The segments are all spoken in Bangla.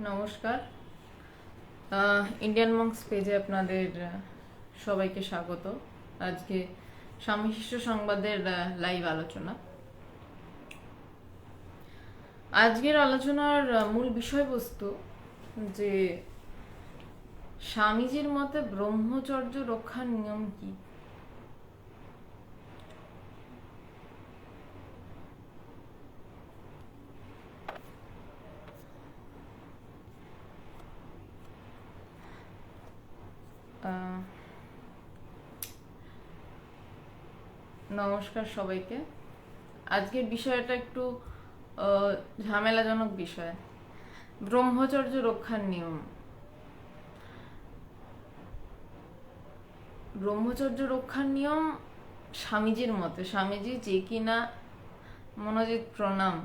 নমস্কার। ইন্ডিয়ান মঙ্কস পেজে আপনাদের সবাইকে স্বাগত। আজকে স্বামী শিষ্য সংবাদের লাইভ আলোচনা। আজকের আলোচনার মূল বিষয়বস্তু যে স্বামীজির মতে ব্রহ্মচর্য রক্ষার নিয়ম কি। নমস্কার সবাইকে। আজকের বিষয়টা একটু ঝামেলাজনক বিষয়, ব্রহ্মচর্য রক্ষার নিয়ম। ব্রহ্মচর্য রক্ষার নিয়ম স্বামীজির মতে, স্বামীজি যে কিনা, মনোজিৎ প্রণাম,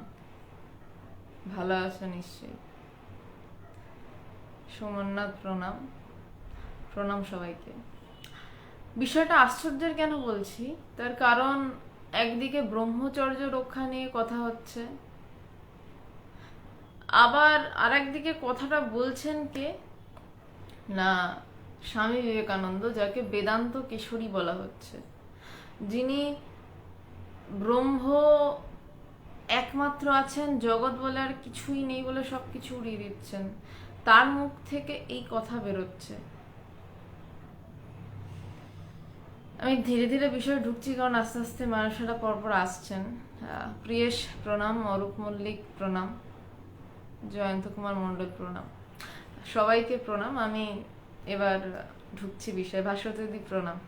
ভালো আছে নিশ্চয়ই। সুমননাথ প্রণাম, প্রণাম সবাইকে। বিষয়টা আশ্চর্যের কেন বলছি, তার কারণ একদিকে ব্রহ্মচর্য রক্ষা নিয়ে কথা হচ্ছে, আবার আর একদিকে কথাটা বলছেন কে না, স্বামী বিবেকানন্দ, যাকে বেদান্ত কেশরী বলা হচ্ছে, যিনি ব্রহ্ম একমাত্র আছেন, জগৎ বলে আর কিছুই নেই বলে সবকিছু উড়িয়ে দিচ্ছেন, তার মুখ থেকে এই কথা বেরোচ্ছে। আমি ধীরে ধীরে বিষয়ে ঢুকছি, কারণ আস্তে আস্তে মানুষেরা পরপর আসছেন। প্রিয়েশ প্রণাম, অরূপ মল্লিক প্রণাম, জয়ন্ত কুমার মণ্ডল প্রণাম, সবাইকে প্রণাম। আমি এবার ঢুকছি বিষয়। ভাস্বতী প্রণাম।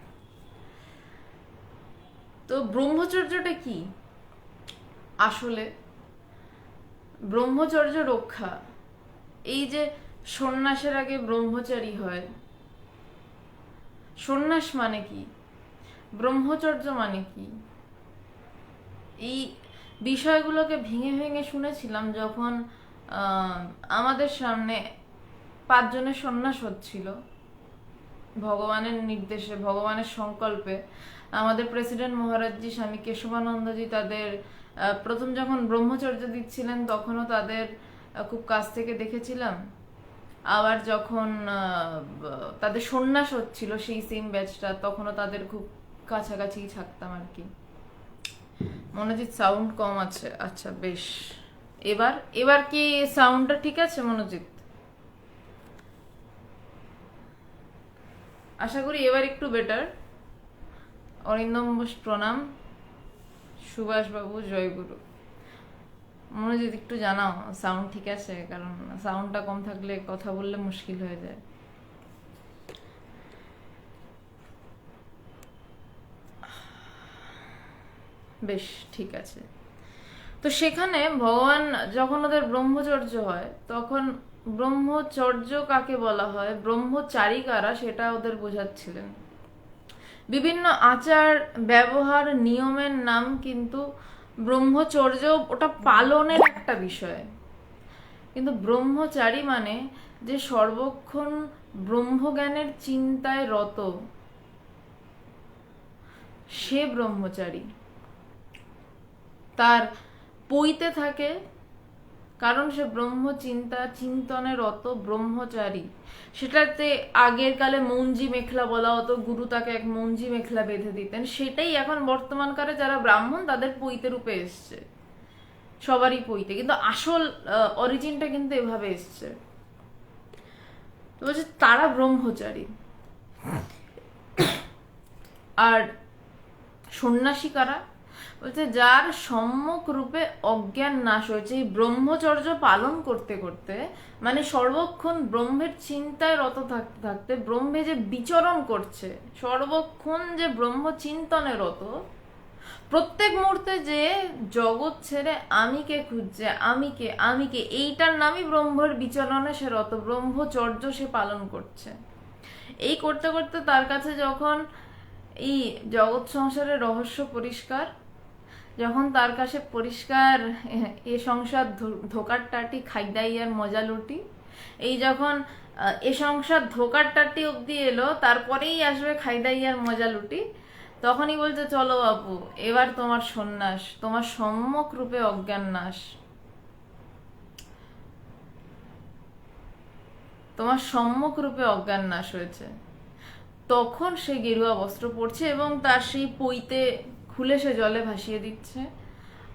তো ব্রহ্মচর্যটা কি আসলে? ব্রহ্মচর্য রক্ষা, এই যে সন্ন্যাসের আগে ব্রহ্মচারী হয়, সন্ন্যাস মানে কি, ব্রহ্মচর্য মানে কি, এই বিষয়গুলোকে ভেঙে ভেঙে শুনেছিলাম যখন আমাদের সামনে 5 জনের সন্ন্যাস হচ্ছিল ভগবানের নির্দেশে, ভগবানের সংকল্পে। আমাদের প্রেসিডেন্ট মহারাজজি স্বামী কেশবানন্দজি তাদের প্রথম যখন ব্রহ্মচর্য দিচ্ছিলেন তখনও তাদের খুব কাছ থেকে দেখেছিলাম। আবার যখন তাদের সন্ন্যাস হচ্ছিল সেই সেম ব্যাচটা, তখনও তাদের খুব কাছাকাছি থাকতাম আর কি। মনোজিৎ সাউন্ড কম আছে, আচ্ছা বেশ। এবার এবার কি সাউন্ডটা ঠিক আছে মনোজিৎ? আশা করি এবার একটু বেটার। অরিন্দম বোস প্রণাম, সুভাষবাবু জয়গুরু। মনোজিৎ একটু জানাও সাউন্ড ঠিক আছে, কারণ সাউন্ডটা কম থাকলে কথা বললে মুশকিল হয়ে যায়। বেশ, ঠিক আছে। তো সেখানে ভগবান যখন ওদের ব্রহ্মচর্য হয়, তখন ব্রহ্মচর্য কাকে বলা হয়, ব্রহ্মচারী কারা, সেটা ওদের বোঝাচ্ছিলেন। বিভিন্ন আচার ব্যবহার নিয়মের নাম, কিন্তু ব্রহ্মচর্য ওটা পালনের একটা বিষয়। কিন্তু ব্রহ্মচারী মানে যে সর্বক্ষণ ব্রহ্মজ্ঞানের চিন্তায় রত, সে ব্রহ্মচারী। তার পইতে থাকে, কারণ সে ব্রহ্ম চিন্তা চিন্তনের রত ব্রহ্মচারী। সেটাতে আগের কালে মৌঞ্জি মেখলা বলা হতো, গুরু তাকে এক মৌঞ্জি মেখলা বেঁধে দিতেন। সেটাই এখন বর্তমানকালে যারা ব্রাহ্মণ তাদের পইতে রূপে এসছে, সবারই পইতে, কিন্তু আসল অরিজিনটা কিন্তু এভাবে এসছে। তো বলছে তারা ব্রহ্মচারী। আর সন্ন্যাসী কারা? বলছে যার সম্মুখ রূপে অজ্ঞান নাশ হয়েছে এই ব্রহ্মচর্য পালন করতে করতে, মানে সর্বক্ষণ ব্রহ্মের চিন্তায় রত থাকতে থাকতে, ব্রহ্মে যে বিচরণ করছে, সর্বক্ষণ যে ব্রহ্ম চিন্তনে রত, প্রত্যেক মুহূর্তে যে জগৎ ছেড়ে আমিকে খুঁজছে, আমিকে আমিকে, এইটার নামই ব্রহ্মের বিচরণে সে রত, ব্রহ্মচর্য সে পালন করছে। এই করতে করতে তার কাছে যখন এই জগৎ সংসারের রহস্য পরিষ্কার, যখন তার কাছে পরিষ্কার এ সংসার ধোকার টাটি খাইদাইয়ার মজা লুটি, এই যখন এ সংসার ধোকার টাটি অব্দি এলো, তারপরেই আসবে খাইদাইয়ার মজা লুটি, তখনই বলছে চলো বাপু, এবার তোমার সন্ন্যাস, তোমার সম্যক রূপে অজ্ঞান নাশ। তোমার সম্মুখ রূপে অজ্ঞান নাশ হয়েছে, তখন সে গেরুয়া বস্ত্র পরছে এবং তার সেই পইতে খুলে সে জলে ভাসিয়ে দিচ্ছে।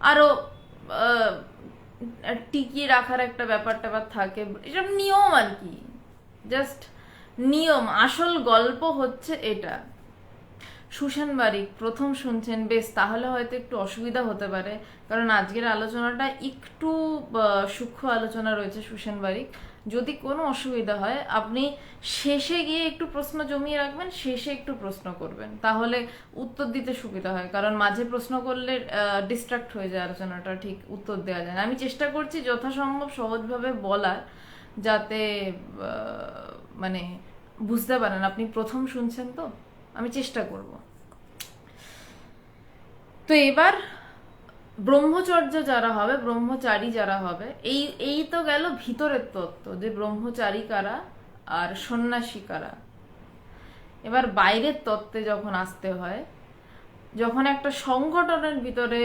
আরো আহ, টিকিয়ে রাখার একটা ব্যাপার ট্যাপার থাকে, এসব নিয়ম আর কি, জাস্ট নিয়ম। আসল গল্প হচ্ছে এটা। সুসেন বারিক প্রথম শুনছেন, বেশ, তাহলে হয়তো একটু অসুবিধা হতে পারে, কারণ আজকের আলোচনাটা একটু সূক্ষ্ম আলোচনা রয়েছে সুসেন বারিক। যদি কোনো অসুবিধা হয় আপনি শেষে গিয়ে একটু প্রশ্ন জমিয়ে রাখবেন, শেষে একটু প্রশ্ন করবেন, তাহলে উত্তর দিতে সুবিধা হয়, কারণ মাঝে প্রশ্ন করলে ডিস্ট্রাক্ট হয়ে যায় আলোচনাটা, ঠিক উত্তর দেওয়া যায় না। আমি চেষ্টা করছি যথাসম্ভব সহজভাবে বলার, যাতে মানে বুঝতে পারেন। আপনি প্রথম শুনছেন তো, আমি চেষ্টা করব। তো এবার ব্রহ্মচর্য যারা হবে, ব্রহ্মচারী যারা হবে, এই এই তো গেল ভিতরের তত্ত্ব যে ব্রহ্মচারী কারা আর সন্ন্যাসী কারা। এবার বাইরের তত্ত্বে যখন আসতে হয়, যখন একটা সংগঠনের ভিতরে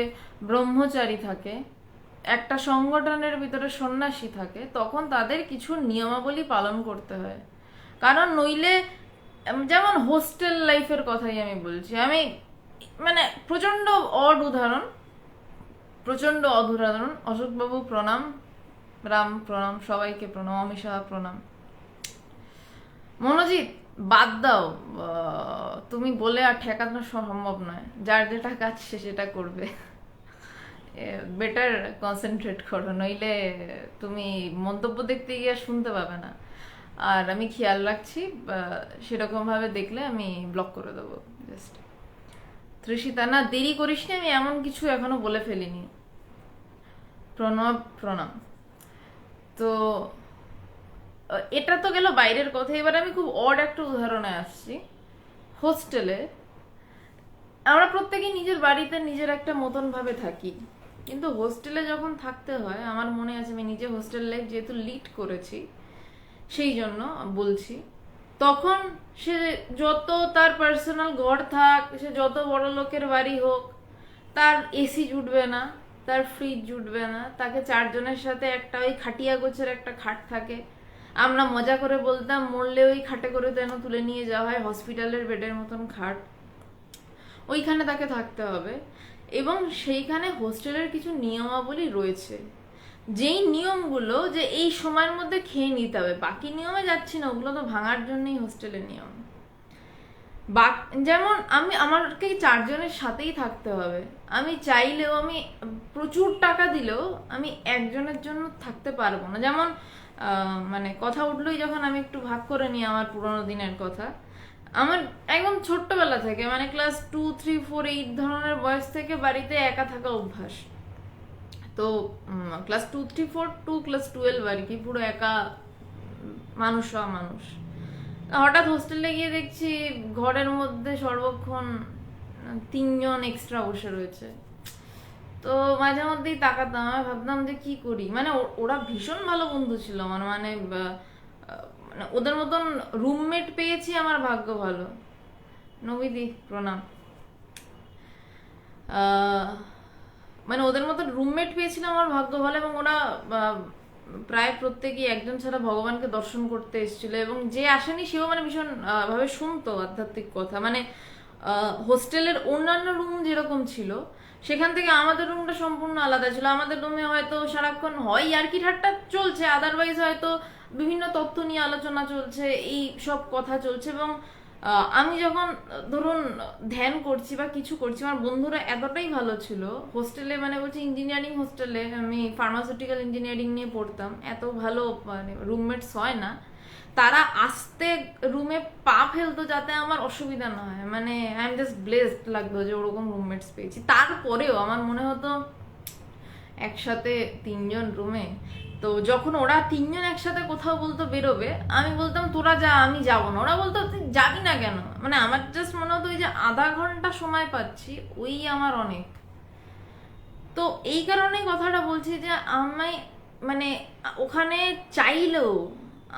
ব্রহ্মচারী থাকে, একটা সংগঠনের ভিতরে সন্ন্যাসী থাকে, তখন তাদের কিছু নিয়মাবলী পালন করতে হয়। কারণ নইলে, যেমন হোস্টেল লাইফের কথাই আমি বলছি, আমি মানে প্রচন্ড অড উদাহরণ, প্রচন্ড অধুরাধরণ। অশোকবাবু প্রণাম, রাম প্রণাম, সবাইকে প্রণাম, অমিশা প্রণাম। মনোজিৎ বাদ দাও, তুমি বলে আর ঠেকানো সম্ভব নয়, যার যেটা কাজ সে সেটা করবে। বেটার কনসেন্ট্রেট করো, নইলে তুমি মন্তব্য দেখতে গিয়ে শুনতে পাবে না। আর আমি খেয়াল রাখছি, সেরকম ভাবে দেখলে আমি ব্লক করে দেবো। জাস্ট তৃষিতা, না দেরি করিস নি, আমি এমন কিছু এখনো বলে ফেলিনি। প্রণব প্রণাম। তো এটা তো গেল বাইরের কথা। এবার আমি খুব অড একটা উদাহরণে আসছি। হোস্টেলে আমরা প্রত্যেকেই নিজের বাড়িতে নিজের একটা মতন ভাবে থাকি, কিন্তু হোস্টেলে যখন থাকতে হয়, আমার মনে আছে আমি নিজে হোস্টেল লাইফ যেহেতু লিড করেছি সেই জন্য বলছি, তখন সে যত তার পার্সোনাল ঘর থাক, সে যত বড় লোকের বাড়ি হোক, তার এসি জুটবে না, তার ফ্রিজ জুটবে না, তাকে চারজনের সাথে একটা ওই খাটিয়া গোছের একটা খাট থাকে। আমরা মজা করে বলতাম মরলে ওই খাটে করে যেন তুলে নিয়ে যাওয়া হয়, হসপিটালের বেডের মতন খাট, ওইখানে তাকে থাকতে হবে। এবং সেইখানে হোস্টেলের কিছু নিয়মাবলী রয়েছে, যেই নিয়মগুলো যে এই সময়ের মধ্যে খেয়ে নিতে হবে। বাকি নিয়মে যাচ্ছি না, ওগুলো তো ভাঙার জন্যই হোস্টেলের নিয়ম। যেমন আমাকে চারজনের সাথেই থাকতে হবে, আমি চাইলেও, আমি প্রচুর টাকা দিলেও আমি একজনের জন্য থাকতে পারবো না। যেমন মানে কথা উঠলোই যখন আমি একটু ভাগ করে নিই আমার পুরোনো দিনের কথা, আমার একদম ছোট্টবেলা থেকে, মানে ক্লাস 2, 3, 4 এই ধরনের বয়স থেকে বাড়িতে একা থাকা অভ্যাস। তো ক্লাস 2, 3, 4 টু ক্লাস 12 আর কি, পুরো একা মানুষ হওয়া মানুষ। হঠাৎ হোস্টেলে গিয়ে দেখছি ঘরের মধ্যে সর্বক্ষণ 3 জন এক্সট্রা বসে রয়েছে। তো মাঝে মধ্যেই তাকাতাম, আমি ভাবতাম যে কি করি। মানে ওরা ভীষণ ভালো বন্ধু ছিল আমার, মানে ওদের মতন রুমমেট পেয়েছি, আমার ভাগ্য ভালো। নবীদি প্রণাম। মানে ওদের মতো রুমমেট পেয়েছিলাম, আমার ভাগ্য ভালো। এবং ওরা প্রায় প্রত্যেকেই একজন ছাড়া ভগবানকে দর্শন করতে এসেছিল, এবং যে আসেনি সেও মানে ভীষণ ভাবে শুনতো আধ্যাত্মিক কথা। মানে হোস্টেলের অন্যান্য রুম যেরকম ছিল, সেখান থেকে আমাদের রুমটা সম্পূর্ণ আলাদা ছিল। আমাদের রুমে হয়তো সারাক্ষণ হয় আর কি ঠাট্টা চলছে, আদারওয়াইজ হয়তো বিভিন্ন তথ্য নিয়ে আলোচনা চলছে, এই সব কথা চলছে। এবং আমি যখন ধরুন ধ্যান করছি বা কিছু করছি, আমার বন্ধুরা এতটাই ভালো ছিল হোস্টেলে, মানে বলছি ইঞ্জিনিয়ারিং হোস্টেলে, আমি ফার্মাসিউটিক্যাল ইঞ্জিনিয়ারিং নিয়ে পড়তাম, এত ভালো মানে রুমমেটস হয় না। তারা আসতে রুমে পা ফেলতো যাতে আমার অসুবিধা না হয়, মানে আই এম জাস্ট ব্লেসড লাগতো যে ওরকম রুমমেটস পেয়েছি। তারপরেও আমার মনে হতো একসাথে 3 জন রুমে, তো যখন ওরা 3 জন একসাথে কোথাও বলতো বেরোবে, আমি বলতাম তোরা যা, আমি যাবো না। ওরা বলতো তুই যাবি না কেন? মানে আমার জাস্ট মনে হতো ওই যে আধা ঘন্টা সময় পাচ্ছি, ওই আমার অনেক। তো এই কারণেই কথাটা বলছি যে আমি মানে ওখানে চাইলেও,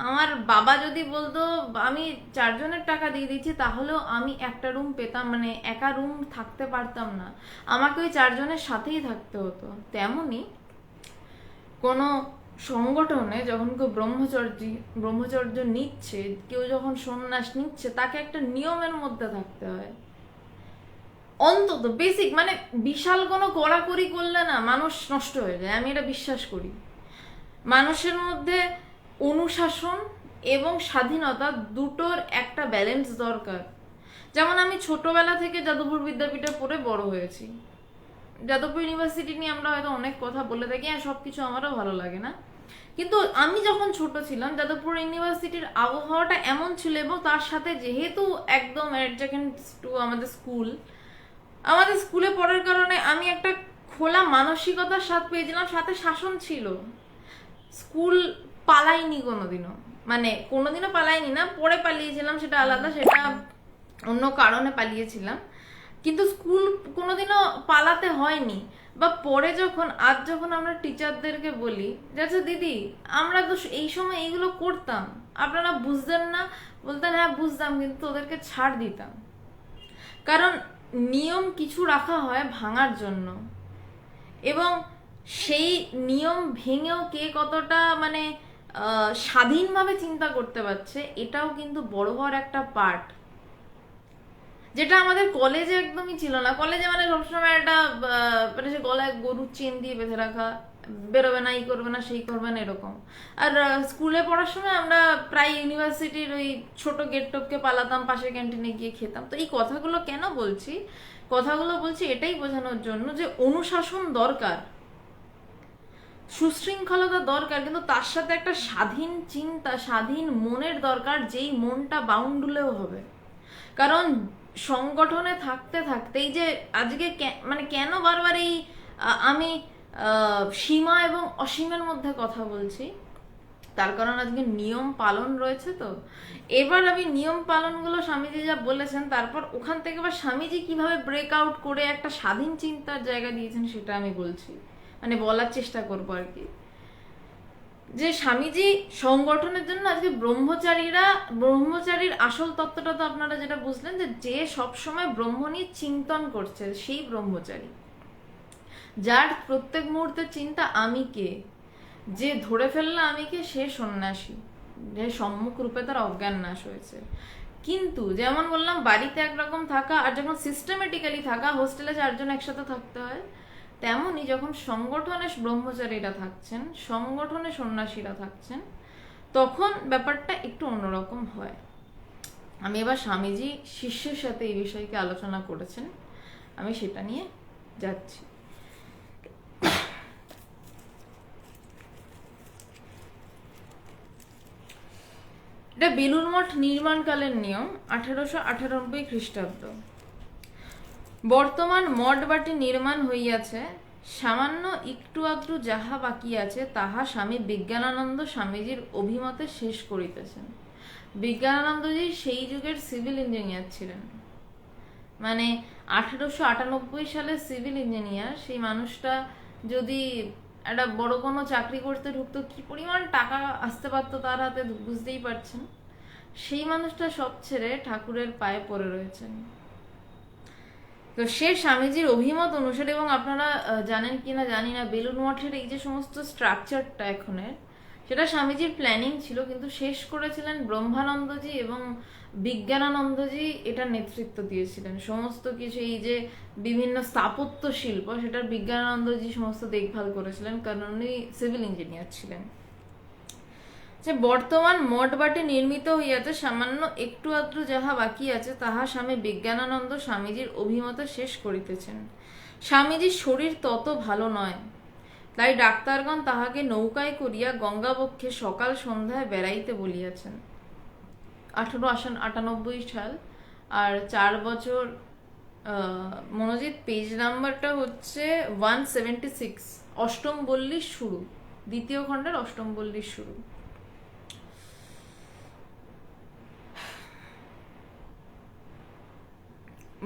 আমার বাবা যদি বলতো আমি 4 জনের টাকা দিয়ে দিচ্ছি, তাহলেও আমি একটা রুম পেতাম, মানে একা রুম থাকতে পারতাম না, আমাকে ওই 4 জনের সাথেই থাকতে হতো। তেমনি কোনো সংগঠনে যখন কেউ ব্রহ্মচর্য নিচ্ছে, কেউ যখন সন্ন্যাস নিচ্ছে, তাকে একটা নিয়মের মধ্যে থাকতে হয়, অন্তত বেসিক। মানে বিশাল কোনো কড়াকড়ি করলে না মানুষ নষ্ট হয়ে যায়, আমি এটা বিশ্বাস করি। মানুষের মধ্যে অনুশাসন এবং স্বাধীনতা দুটোর একটা ব্যালেন্স দরকার। যেমন আমি ছোটবেলা থেকে যাদবপুর বিদ্যাপীঠে পড়ে বড় হয়েছি। যাদবপুর ইউনিভার্সিটি নিয়ে আমরা হয়তো অনেক কথা বলে থাকি, হ্যাঁ সবকিছু আমারও ভালো লাগে না, কিন্তু আমি যখন ছোট ছিলাম যাদবপুর ইউনিভার্সিটির আবহাওয়াটা এমন ছিল, এবং তার সাথে যেহেতু একদম অ্যাডজেসেন্ট টু আমাদের স্কুলে পড়ার কারণে আমি একটা খোলা মানসিকতার স্বাদ পেয়েছিলাম, সাথে শাসন ছিল। স্কুল পালাইনি কোনোদিনও, মানে কোনোদিনও পালাইনি না, পরে পালিয়েছিলাম সেটা আলাদা, সেটা অন্য কারণে পালিয়েছিলাম, কিন্তু স্কুল কোনোদিনও পালাতে হয়নি। বা পরে যখন আমরা টিচারদেরকে বলি যে আচ্ছা দিদি আমরা তো এই সময় এইগুলো করতাম, আপনারা বুঝতেন না? বলতেন হ্যাঁ বুঝতাম, কিন্তু ওদেরকে ছাড় দিতাম। কারণ নিয়ম কিছু রাখা হয় ভাঙার জন্য, এবং সেই নিয়ম ভেঙেও কে কতটা মানে স্বাধীনভাবে চিন্তা করতে পারছে, এটাও কিন্তু বড় হওয়ার একটা পার্ট, যেটা আমাদের কলেজে একদমই ছিল না। কলেজে মানে সবসময় একটা মানে সে গলায় গরুর চেন দিয়ে বেঁধে রাখা, বেরোবে না, এই করবে না, সেই করবে না, এরকম। আর স্কুলে পড়ার সময় আমরা প্রায় ইউনিভার্সিটির ওই ছোট গেট টপকে পালাতাম, পাশের ক্যান্টিনে গিয়ে খেতাম। তো এই কথাগুলো কেন বলছি? কথাগুলো বলছি এটাই বোঝানোর জন্য যে অনুশাসন দরকার, সুশৃঙ্খলতা দরকার, কিন্তু তার সাথে একটা স্বাধীন চিন্তা, স্বাধীন মনের দরকার, যেই মনটা বাউন্ডুলেও হবে। কারণ সংগঠনে থাকতে থাকতে এই যে আজকে মানে কেন বারবার এই আমি সীমা এবং অসীমের মধ্যে কথা বলছি, তার কারণ আজকে নিয়ম পালন রয়েছে। তো এবার আমি নিয়ম পালনগুলো স্বামীজি যা বলেছেন, তারপর ওখান থেকে আবার স্বামীজি কিভাবে ব্রেক আউট করে একটা স্বাধীন চিন্তার জায়গা দিয়েছেন সেটা আমি বলছি, মানে বলার চেষ্টা করবো আর কি। যে স্বামীজি সংগঠনের জন্য আজকে ব্রহ্মচারীর আসল তত্ত্বটা তো আপনারা যেটা বুঝলেন, যে সবসময় ব্রহ্ম নিয়ে চিন্তন করছে সেই ব্রহ্মচারী, যার প্রত্যেক মুহূর্তে চিন্তা আমি কে, যে ধরে ফেললো আমি কে, সে সন্ন্যাসী, যে সম্মুখ রূপে তার অজ্ঞান নাশ হয়েছে। কিন্তু যেমন বললাম বাড়িতে একরকম থাকা, আর যখন সিস্টেমেটিক্যালি থাকা, হোস্টেলে 4 জন একসাথে থাকতে হয়, তেমনি যখন সংগঠনে ব্রহ্মচারীরা থাকছেন, সংগঠনে সন্ন্যাসীরা থাকছেন, তখন ব্যাপারটা একটু অন্যরকম হয়। আমি এবার স্বামীজি শিষ্যের সাথে এই বিষয়কে আলোচনা করেছেন, আমি সেটা নিয়ে যাচ্ছি। এটা বেলুড় মঠ নির্মাণকালের নিয়ম, 1898 খ্রিস্টাব্দ। বর্তমান মঠ বাটি নির্মাণ হইয়াছে, সামান্য একটু আদ্রু যাহা বাকি আছে তাহা স্বামী বিজ্ঞানানন্দ স্বামীজির অভিমতে শেষ করিতেছেন। বিজ্ঞানানন্দজি সেই যুগের সিভিল ইঞ্জিনিয়ার ছিলেন, মানে 1898 সালের সিভিল ইঞ্জিনিয়ার। সেই মানুষটা যদি একটা বড় কোনো চাকরি করতে ঢুকতো, কি পরিমাণ টাকা আসতে পারতো তার হাতে বুঝতেই পারছেন। সেই মানুষটা সব ছেড়ে ঠাকুরের পায়ে পড়ে রয়েছেন। তো সে স্বামীজির অভিমত অনুসারে, এবং আপনারা জানেন কিনা জানি না, বেলুড় মঠের এই যে সমস্ত স্ট্রাকচারটা এখনের, সেটা স্বামীজির প্ল্যানিং ছিল, কিন্তু শেষ করেছিলেন ব্রহ্মানন্দজি এবং বিজ্ঞানানন্দজি এটার নেতৃত্ব দিয়েছিলেন। সমস্ত কিছু এই যে বিভিন্ন স্থাপত্য শিল্প, সেটার বিজ্ঞানানন্দজি সমস্ত দেখভাল করেছিলেন, কারণ উনি সিভিল ইঞ্জিনিয়ার ছিলেন। যে বর্তমান মঠ বাটি নির্মিত হইয়াছে, সামান্য একটু আদ্রু যাহা বাকি আছে তাহা স্বামী বিজ্ঞানানন্দ স্বামীজির অভিমতে শেষ করিতেছেন। স্বামীজির শরীর তত ভালো নয়, তাই ডাক্তারগণ তাহাকে নৌকায় করিয়া গঙ্গাবক্ষে সকাল সন্ধ্যায় বেড়াইতে বলিয়াছেন। 1898 সাল, আর 4 বছর। মনোজিৎ পেজ নাম্বারটা হচ্ছে 176, অষ্টম বল্লীর শুরু, দ্বিতীয় খণ্ডের অষ্টম বল্লীর শুরু।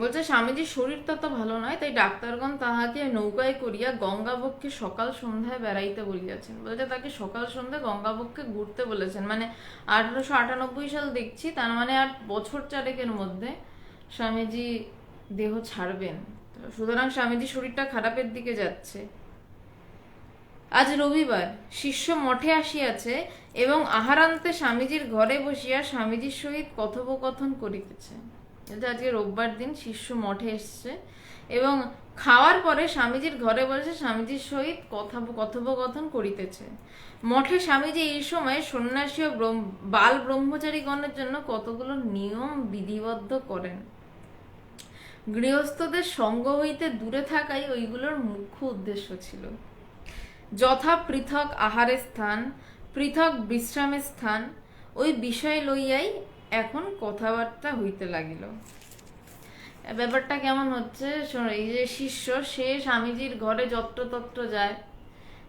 বলছে স্বামীজির শরীর তত ভালো নয়, তাই ডাক্তারগণ তাহাকে নৌকায় করিয়া গঙ্গাবক্ষে সকাল সন্ধ্যায় বেড়াইতে বলিয়াছেন। বলছে তাকে সকাল সন্ধ্যা গঙ্গাবক্ষে ঘুরতে বলেছেন। মানে 1898 সাল দেখছি, তার মানে আর বছর 4 মধ্যে স্বামীজি দেহ ছাড়বেন। সুতরাং স্বামীজির শরীরটা খারাপের দিকে যাচ্ছে। আজ রবিবার, শিষ্য মঠে আসিয়াছে এবং আহারান্তে স্বামীজির ঘরে বসিয়া স্বামীজির সহিত কথোপকথন করিতেছে। এটা আজকে রোববার দিন, শিষ্য মঠে এসছে এবং খাওয়ার পরে স্বামীজির ঘরে বসে স্বামীজির সহিত কথোপকথন করিতেছে। মঠে স্বামীজি এই সময় সন্ন্যাসী ও বাল ব্রহ্মচারীগণের জন্য কতগুলো নিয়ম বিধিবদ্ধ করেন। গৃহস্থদের সঙ্গ হইতে দূরে থাকাই ওইগুলোর মুখ্য উদ্দেশ্য ছিল। যথা পৃথক আহারের স্থান, পৃথক বিশ্রামের স্থান, ওই বিষয় লইয়াই এখন কথাবার্তা হইতে লাগিল। ব্যাপারটা কেমন হচ্ছে, এই যে শিষ্য, সে স্বামীজির ঘরে যত্রতত্র যায়,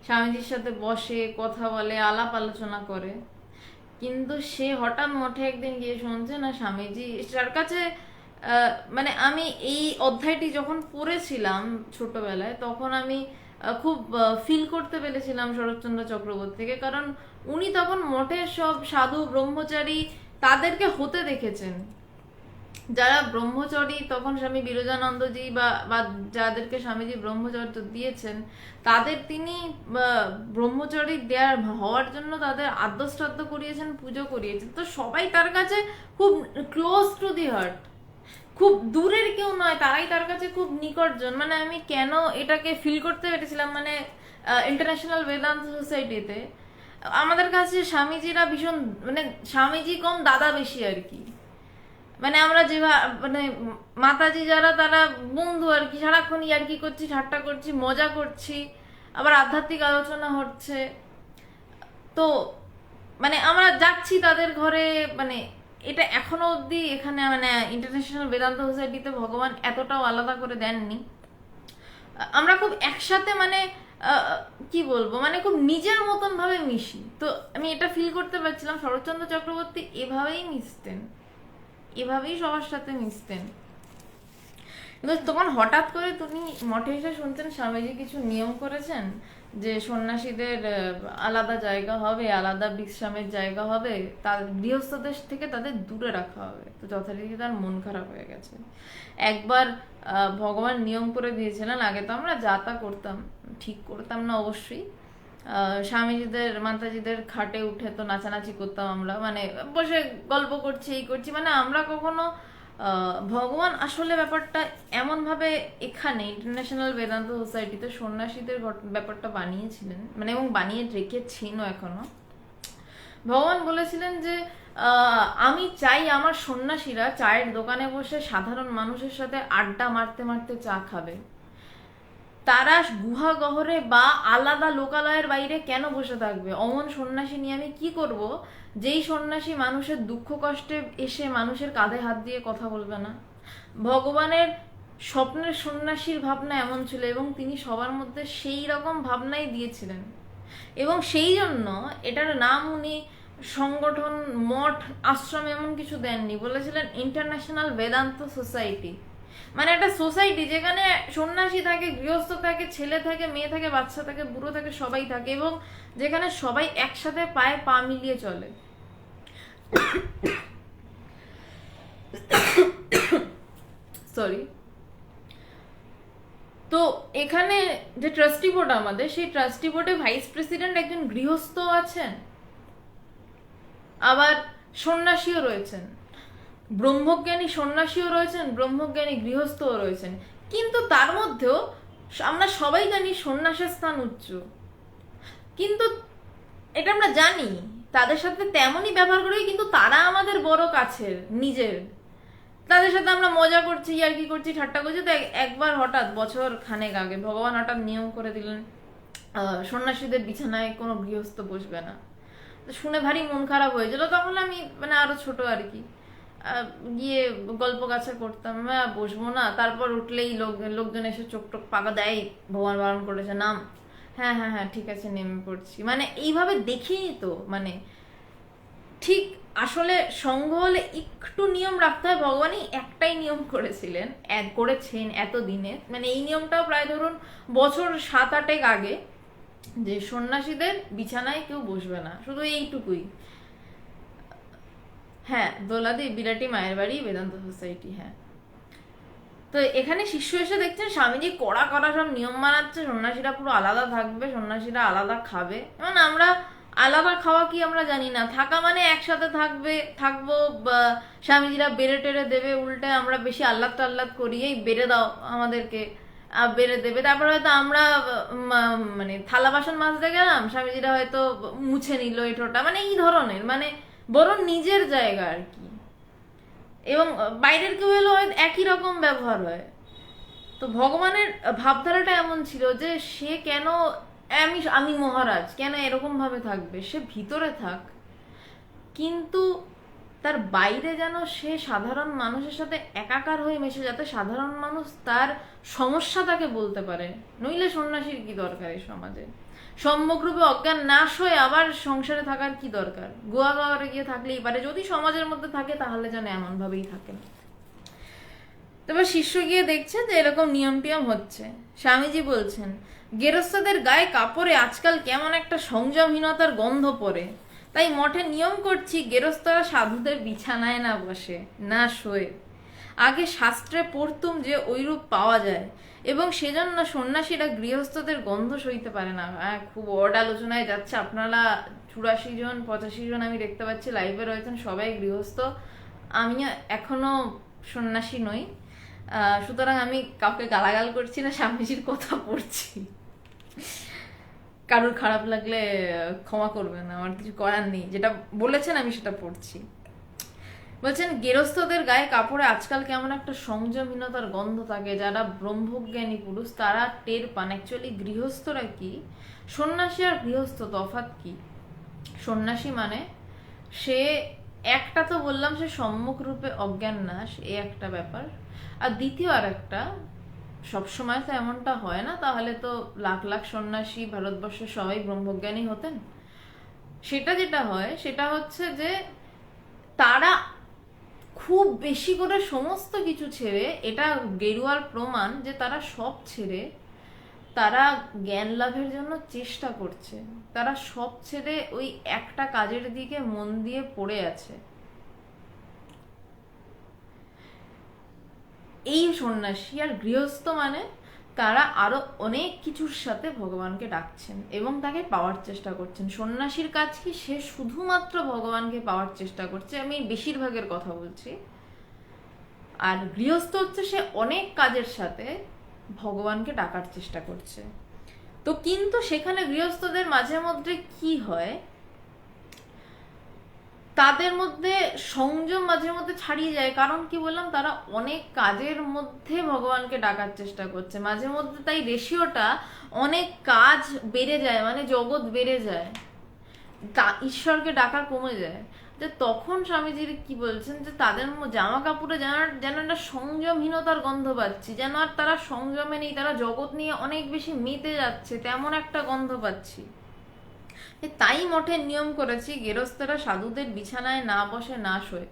স্বামীজির সাথে বসে কথা বলে, আলাপ আলোচনা করে, কিন্তু সে হঠাৎ মঠে একদিন গিয়ে শুনছে না স্বামীজি, যার কাছে মানে আমি এই অধ্যায়টি যখন পড়েছিলাম ছোটবেলায়, তখন আমি খুব ফিল করতে পেরেছিলাম শরৎচন্দ্র চক্রবর্তীকে, কারণ উনি তখন মঠের সব সাধু ব্রহ্মচারী তাদেরকে হতে দেখেছেন। যারা ব্রহ্মচারী তখন স্বামী বিরজানন্দজি বা যাদেরকে স্বামীজি ব্রহ্মচর্য দিয়েছেন, তাদের তিনি ব্রহ্মচারী দেয়ার হওয়ার জন্য তাদের আদ্যশ্রাদ্ধ করিয়েছেন, পুজো করিয়েছেন। তো সবাই তার কাছে খুব ক্লোজ টু দি হার্ট, খুব দূরের কেউ নয়, তারাই তার কাছে খুব নিকটজন। মানে আমি কেন এটাকে ফিল করতে পেরেছিলাম, মানে ইন্টারন্যাশনাল বেদান্ত সোসাইটিতে আমাদের কাছে স্বামীজিরা ভীষণ, মানে স্বামীজি কম দাদা বেশি আর কি। মানে আমরা যে মানে মাতাজি যারা, তারা বন্ধু আর কি, সারাক্ষণ ইয়ার্কি করছি, ঠাট্টা করছি, মজা করছি, আবার আধ্যাত্মিক আলোচনা হচ্ছে। তো মানে আমরা যাচ্ছি তাদের ঘরে, মানে এটা এখনো অবধি এখানে মানে ইন্টারন্যাশনাল বেদান্ত সোসাইটিতে ভগবান এতটাও আলাদা করে দেননি। আমরা খুব একসাথে, মানে কি বলবো, মানে খুব নিজের মতন ভাবে মিশি। তো আমি এটা ফিল করতে পারছিলাম শরৎচন্দ্র চক্রবর্তী এভাবেই মিশতেন, এভাবেই সবার সাথে মিশতেন। কিন্তু তখন হঠাৎ করে তুমি মঠে এসে শুনতেন স্বামীজি কিছু নিয়ম করেছেন যে সন্ন্যাসীদের আলাদা জায়গা হবে, আলাদা বিশ্রামের জায়গা হবে, তার গৃহস্থদের থেকে তাদের দূরে রাখা হবে। তো যথারীতি তার মন খারাপ হয়ে গেছে। একবার ভগবান নিয়ম করে দিয়েছিলেন, আগে তো আমরা যাতা করতাম, ঠিক করতাম না অবশ্যই, স্বামীজিদের মাতাজিদের খাটে উঠে তো নাচানাচি করতাম আমরা, মানে বসে গল্প করছি, এই করছি, মানে আমরা কখনো ভগবান আসলে ব্যাপারটা এমনভাবে এখানে ইন্টারন্যাশনাল বেদান্ত সোসাইটিতে সন্ন্যাসীদের ব্যাপারটা বানিয়েছিলেন, মানে এবং বানিয়ে রেখেছেনও এখনো। ভগবান বলেছিলেন যে আমি চাই আমার সন্ন্যাসীরা চায়ের দোকানে বসে সাধারণ মানুষের সাথে আড্ডা মারতে মারতে চা খাবে। তারা গুহা গহরে বা আলাদা লোকালয়ের বাইরে কেন বসে থাকবে? অমন সন্ন্যাসী নিয়ে আমি কি করব, যেই সন্ন্যাসী মানুষের দুঃখ কষ্টে এসে মানুষের কাঁধে হাত দিয়ে কথা বলবে না। ভগবানের স্বপ্নের সন্ন্যাসীর ভাবনা এমন ছিল এবং তিনি সবার মধ্যে সেই রকম ভাবনাই দিয়েছিলেন। এবং সেই জন্য এটার নাম উনি সংগঠন, মঠ, আশ্রম এমন কিছু দেননি, বলেছিলেন ইন্টারন্যাশনাল বেদান্ত সোসাইটি। মানে একটা সোসাইটি যেখানে সন্ন্যাসী থাকে, গৃহস্থ থাকে, ছেলে থাকে, মেয়ে থাকে, বাচ্চা থাকে, বুড়ো থাকে, সবাই থাকে, এবং যেখানে সবাই একসাথে পায়ে পা মিলিয়ে চলে। সরি। তো এখানে যে ট্রাস্টি বোর্ড আমাদের, সেই ট্রাস্টি বোর্ডে ভাইস প্রেসিডেন্ট একজন গৃহস্থ আছেন, আবার সন্ন্যাসীও রয়েছেন, ব্রহ্মজ্ঞানী সন্ন্যাসীও রয়েছেন, ব্রহ্মজ্ঞানী গৃহস্থও রয়েছেন। কিন্তু তার মধ্যেও আমরা সবাই জানি সন্ন্যাসের স্থান উচ্চ, কিন্তু এটা আমরা জানি, তাদের সাথে তেমনই ব্যবহার করি, কিন্তু তারা আমাদের বড় কাছের নিজের, তাদের সাথে আমরা মজা করছি, আর কি করছি, ঠাট্টা করছি। তো একবার হঠাৎ বছর খানেক আগে ভগবান হঠাৎ নিয়ম করে দিলেন সন্ন্যাসীদের বিছানায় কোনো গৃহস্থ বসবে না। তো শুনে ভারী মন খারাপ হয়েছিল। তখন আমি মানে আরো ছোট আর কি, গিয়ে গল্প গাছা করতাম, বসবো না। তারপর উঠলেই লোকজন এসে চোখ টোক পাকা দেয়, ভগবান বারণ করেছে নাম, হ্যাঁ হ্যাঁ হ্যাঁ ঠিক আছে নেমে পড়ছি। মানে এইভাবে দেখিনি তো, মানে ঠিক আসলে সঙ্গ হলে একটু নিয়ম রাখতে হয়। ভগবানই একটাই নিয়ম করেছেন এতদিনে, মানে এই নিয়মটাও প্রায় ধরুন বছর 7-8 আগে, যে সন্ন্যাসীদের বিছানায় কেউ বসবে না, শুধু এইটুকুই। হ্যাঁ, দোলাদি বিরাটি মায়ের বাড়ি বেদান্ত সোসাইটি। হ্যাঁ, তো এখানে শিষ্য এসে দেখছেন স্বামীজি কড়া কড়া সব নিয়ম বানাচ্ছে, সন্ন্যাসীরা পুরো আলাদা থাকবে, সন্ন্যাসীরা আলাদা খাবে। এবং আমরা আলাদা খাওয়া কি আমরা জানি না, থাকা মানে একসাথে থাকবো, স্বামীজিরা বেড়ে টেড়ে দেবে, উল্টে আমরা বেশি আহ্লাদ টাহ্লাদ করি, এই বেড়ে দাও আমাদেরকে, বেড়ে দেবে। তারপরে হয়তো আমরা মানে থালা বাসন মাজতে গেলাম, স্বামীজিরা হয়তো মুছে নিল এঠোটা, মানে এই ধরনের, মানে বরং নিজের জায়গা আর কি। এবং বাইরের কেউ এলো একই রকম ব্যবহার হয়। তো ভগবানের ভাবধারাটা এমন ছিল যে সে কেন আমি মহারাজ কেন এরকম ভাবে থাকবে, সে ভিতরে থাক, কিন্তু তার বাইরে যেন সে সাধারণ মানুষের সাথে একাকার হয়ে মেশে, যাতে সাধারণ মানুষ তার সমস্যা তাকে বলতে পারে। নইলে সন্ন্যাসীর কি দরকার এই সমাজে? সম্যকরূপে অজ্ঞান নাশ হয়ে আবার সংসারে থাকার কি দরকার? গোয়া গাওয়ারে গিয়ে থাকলেই পারে, যদি সমাজের মধ্যে থাকে তাহলে যেন এমন ভাবেই থাকে। তারপর শিষ্য গিয়ে দেখছে যে এরকম নিয়ম টিয়ম হচ্ছে। স্বামীজি বলছেন, গেরস্থদের গায়ে কাপড়ে আজকাল কেমন একটা সংযমহীনতার গন্ধ পড়ে, তাই মঠে নিয়ম করছি গেরস্থরা সাধুদের বিছানায় না বসে, না শোয়ে। আগে শাস্ত্রে পড়তুম যে ওইরূপ পাওয়া যায়, এবং সেজন্য সন্ন্যাসীরা গৃহস্থদের গন্ধ সইতে পারে না। খুব অড আলোচনায় যাচ্ছে, আপনারা 84 জন 85 জন আমি দেখতে পাচ্ছি লাইভে রয়েছেন, সবাই গৃহস্থ। আমি এখনো সন্ন্যাসী নই, সুতরাং আমি কাউকে গালাগাল করছি না, স্বামীজির কথা পড়ছি। কারোর খারাপ লাগলে ক্ষমা করবেন, আমার কিছু করার নেই, যেটা বলেছেন আমি সেটা পড়ছি। বলছেন, গেরস্থদের গায়ে কাপড়ে আজকাল কেমন একটা সংযমহীনতার গন্ধ থাকে, যারা ব্রহ্মজ্ঞানী পুরুষ তারা টের পান। অ্যাকচুয়ালি গৃহস্থরা কি, সন্ন্যাসী আর গৃহস্থ তফাৎ কি? সন্ন্যাসী মানে সে একটা তো বললাম, সে সম্মুখ রূপে অজ্ঞান নাশ, এ একটা ব্যাপার। আর দ্বিতীয় আর একটা, সবসময় তো এমনটা হয় না, তাহলে তো লাখ লাখ সন্ন্যাসী ভারতবর্ষে সবাই ব্রহ্মজ্ঞানী হতেন। সেটা যেটা হয় সেটা হচ্ছে যে তারা খুব বেশি করে সমস্ত কিছু ছেড়ে, এটা গেরুয়ার প্রমাণ যে তারা সব ছেড়ে তারা জ্ঞান লাভের জন্য চেষ্টা করছে, তারা সব ছেড়ে ওই একটা কাজের দিকে মন দিয়ে পড়ে আছে। এই সন্ন্যাসী। আর গৃহস্থ মানে তারা আরো অনেক কিছুর সাথে ভগবানকে ডাকছেন এবং তাকে পাওয়ার চেষ্টা করছেন। সন্ন্যাসীর কাজ কি, সে শুধুমাত্র ভগবানকে পাওয়ার চেষ্টা করছে, আমি বেশিরভাগের কথা বলছি। আর গৃহস্থ হচ্ছে সে অনেক কাজের সাথে ভগবানকে ডাকার চেষ্টা করছে। তো কিন্তু সেখানে গৃহস্থদের মাঝে মধ্যে কি হয়, তাদের মধ্যে সংযম মাঝে মধ্যে ছাড়িয়ে যায়। কারণ কি বললাম, তারা অনেক কাজের মধ্যে ভগবানকে ডাকার চেষ্টা করছে মাঝে মধ্যে, তাই রেশিওটা অনেক কাজ বেড়ে যায়, মানে জগৎ বেড়ে যায়, ঈশ্বরকে ডাকা কমে যায়। যে তখন স্বামীজির কি বলছেন, যে তাদের জামা কাপড়ে যেন একটা সংযমহীনতার গন্ধ পাচ্ছি, যেন আর তারা সংযমে নেই, তারা জগৎ নিয়ে অনেক বেশি মেতে যাচ্ছে, তেমন একটা গন্ধ পাচ্ছি। তাই মঠের নিয়ম করেছি গেরস্থরা সাধুদের বিছানায় না বসে না শোয়।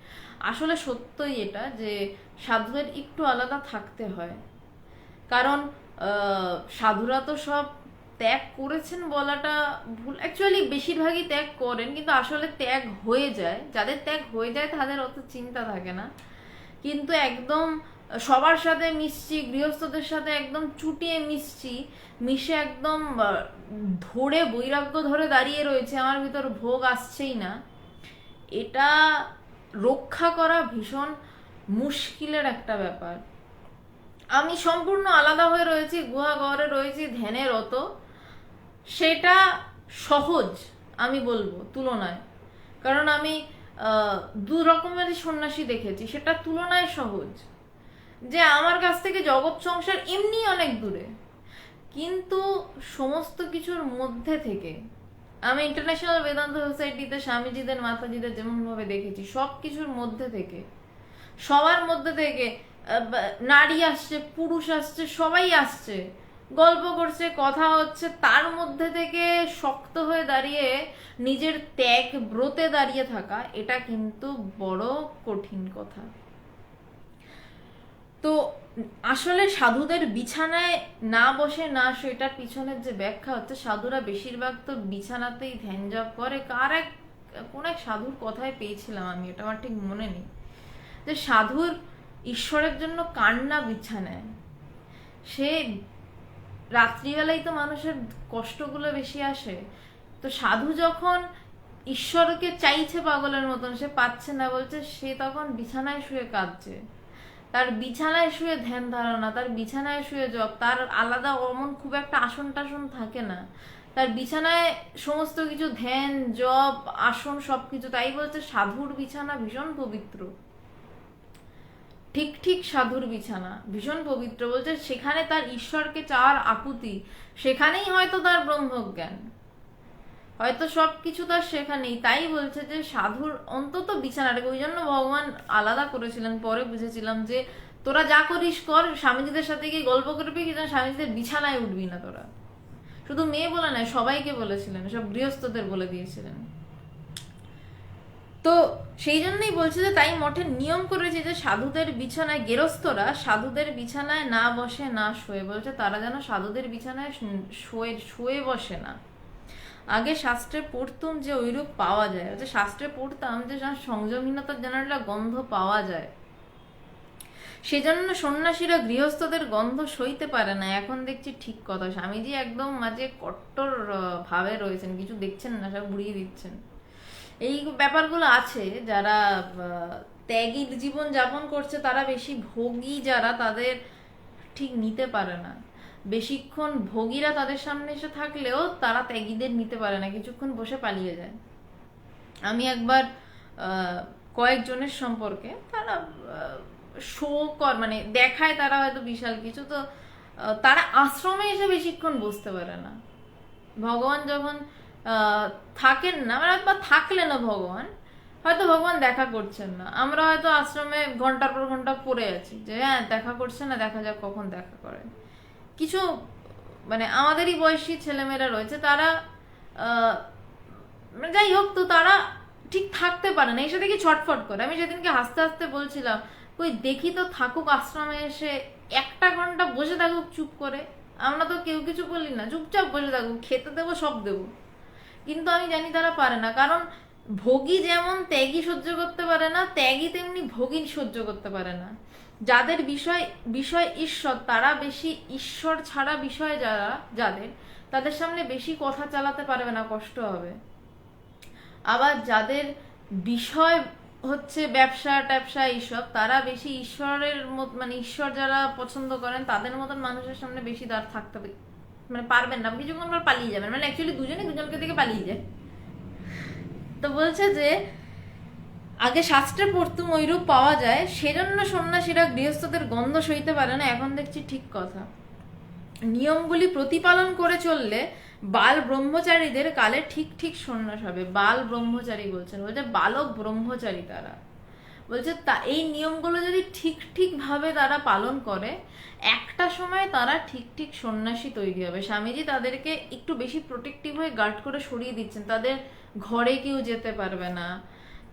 আসলে সত্যই এটা যে সাধুদের একটু আলাদা থাকতে হয়, কারণ সাধুরা তো সব ত্যাগ করেছেন বলাটা ভুল, অ্যাকচুয়ালি বেশিরভাগই ত্যাগ করেন, কিন্তু আসলে ত্যাগ হয়ে যায়, যাদের ত্যাগ হয়ে যায় তাদের অত চিন্তা থাকে না। কিন্তু একদম সবার সাথে মিশছি, গৃহস্থদের সাথে একদম চুটিয়ে মিশে একদম ধরে বৈরাগ্য ধরে দাঁড়িয়ে রয়েছে, আমার ভিতর ভোগ আসছেই না, এটা রক্ষা করা ভীষণ মুশকিলের একটা ব্যাপার। আমি সম্পূর্ণ আলাদা হয়ে রয়েছি, গুহা ঘরে রয়েছি, ধ্যানে রত, সেটা সহজ আমি বলবো তুলনায়। কারণ আমি দু রকমের সন্ন্যাসী দেখেছি, সেটা তুলনায় সহজ। যে আমার কাছ থেকে জগৎ সংসার এমনি অনেক দূরে, কিন্তু সমস্ত কিছুর মধ্যে থেকে আমি ইন্টারন্যাশনাল বেদান্ত সোসাইটিতে স্বামীজিদের মাতাজিদের যেমন ভাবে দেখেছি, সব কিছুর মধ্যে থেকে, সবার মধ্যে থেকে নারী আসছে, পুরুষ আসছে, সবাই আসছে, গল্প করছে, কথা হচ্ছে, তার মধ্যে থেকে শক্ত হয়ে দাঁড়িয়ে নিজের ত্যাগ ব্রতে দাঁড়িয়ে থাকা, এটা কিন্তু বড় কঠিন কথা। তো আসলে সাধুদের বিছানায় না বসে না সেটার পিছনের যে ব্যাখ্যা হচ্ছে, সাধুরা বেশিরভাগ তো বিছানাতেই ধ্যান জপ করে। কোন এক সাধুর কথায় পেয়েছিলাম আমি, এটা আমার ঠিক মনে নেই, যে সাধুর ঈশ্বরের জন্য কান্না বিছানায়, সে রাত্রিবেলায় তো মানুষের কষ্টগুলো বেশি আসে, তো সাধু যখন ঈশ্বরকে চাইছে পাগলের মতন, সে পাচ্ছে না বলছে, সে তখন বিছানায় শুয়ে কাঁদছে, তার বিছানায় শুয়ে ধ্যান ধারণা, তার বিছানায় শুয়ে জপ, তার আলাদা অমন খুব একটা আসন টাসন থাকে না, তার বিছানায় সমস্ত কিছু ধ্যান জপ আসন সবকিছু। তাই বলছে সাধুর বিছানা ভীষণ পবিত্র, ঠিক ঠিক সাধুর বিছানা ভীষণ পবিত্র। বলছে সেখানে তার ঈশ্বরকে চাওয়ার আকুতি, সেখানেই হয়তো তার ব্রহ্মজ্ঞান, হয়তো সবকিছু তার সেখানেই। তাই বলছে যে সাধুর অন্তত বিছানাটাকে, ওই জন্য ভগবান আলাদা করেছিলেন। পরে বুঝেছিলাম যে তোরা যা করিস কর, স্বামীজিদের সাথে গিয়ে গল্প করবি, কিন্তু স্বামীজিদের বিছানায় উঠবি না তোরা। শুধু মেয়ে বলে নয়, সবাইকে বলেছিলেন, সব গৃহস্থদের বলে দিয়েছিলেন। তো সেই জন্যই বলছে যে তাই মঠে নিয়ম করেছে যে সাধুদের বিছানায়, গেরস্থরা সাধুদের বিছানায় না বসে না শোয়ে। বলছে তারা যেন সাধুদের বিছানায় শুয়ে বসে না। আগে শাস্ত্রে পড়তুম যে ওইরূপ পাওয়া যায়, শাস্ত্রে পড়তাম যে সংযমহীনতার যেন একটা গন্ধ পাওয়া যায়, সেজন্য সন্ন্যাসীরা গৃহস্থদের গন্ধ সইতে পারে না। এখন দেখছি ঠিক কথা, স্বামীজি একদম মাঝে কট্টর ভাবে রয়েছেন, কিছু দেখছেন না, সব উড়িয়ে দিচ্ছেন। এই ব্যাপারগুলো আছে। যারা ত্যাগী জীবন যাপন করছে তারা বেশি ভোগী, যারা তাদের ঠিক নিতে পারে না। বেশিক্ষণ ভোগীরা তাদের সামনে এসে থাকলেও তারা ত্যাগীদের নিতে পারে না, কিছুক্ষণ বসে পালিয়ে যায়। আমি একবার কয়েকজনের সম্পর্কে, তারা শো মানে দেখায় তারা হয়তো বিশাল কিছু, তো তারা আশ্রমে এসে বেশিক্ষণ বসতে পারে না। ভগবান যখন থাকেন না, বা থাকলেন না ভগবান, হয়তো ভগবান দেখা করছেন না, আমরা হয়তো আশ্রমে ঘন্টার পর ঘন্টা পড়ে আছি যে হ্যাঁ দেখা করছে না, দেখা যাক কখন দেখা করে। কিছু মানে আমাদেরই বয়সী ছেলেমেয়েরা রয়েছে, তারা যাই হোক, তো তারা ঠিক থাকতে পারে না, এসে দেখি ছটফট করে। আমি সেদিনকে হাসতে হাসতে বলছিলাম, ওই দেখি তো থাকুক আশ্রমে এসে 1 ঘন্টা বসে থাকুক চুপ করে, আমরা তো কেউ কিছু বলি না, চুপচাপ বসে থাকুক, খেতে দেবো সব দেবো। কিন্তু আমি জানি তারা পারে না, কারণ ভোগী যেমন ত্যাগী সহ্য করতে পারে না, ত্যাগী তেমনি ভোগী সহ্য করতে পারে না। যাদের বিষয় ঈশ্বর, তারা বেশি ঈশ্বর ছাড়া বিষয় যাদের, তাদের সামনে বেশি কথা চালাতে পারবে না, কষ্ট হবে। আবার যাদের বিষয় হচ্ছে ব্যবসা ট্যাবসা এইসব, তারা বেশি ঈশ্বরের মানে ঈশ্বর যারা পছন্দ করেন তাদের মতন মানুষের সামনে বেশি দাঁড় থাকতে মানে পারবেন না, কিছুক্ষণ পর পালিয়ে যাবেন, মানে অ্যাকচুয়ালি দুজনে দুজনকে থেকে পালিয়ে যায়। তো বলছে যে আগে শাস্ত্রে পড়তুম ওইরূপ পাওয়া যায়, সেজন্য সন্ন্যাসীরা গৃহস্থদের গন্ধ সইতে পারে না। এখন দেখছি ঠিক কথা। নিয়মগুলি প্রতিপালন করে চললে বাল ব্রহ্মচারীদের কালে ঠিক ঠিক সন্ন্যাস হবে। বাল ব্রহ্মচারী বলছেন, বলছে বালক ব্রহ্মচারী তারা। বলছে তা এই নিয়মগুলো যদি ঠিক ঠিক ভাবে তারা পালন করে, একটা সময় তারা ঠিক ঠিক সন্ন্যাসী তৈরি হবে। স্বামীজি তাদেরকে একটু বেশি প্রোটেক্টিভ হয়ে গার্ড করে সরিয়ে দিচ্ছেন, তাদের ঘরে কেউ যেতে পারবে না,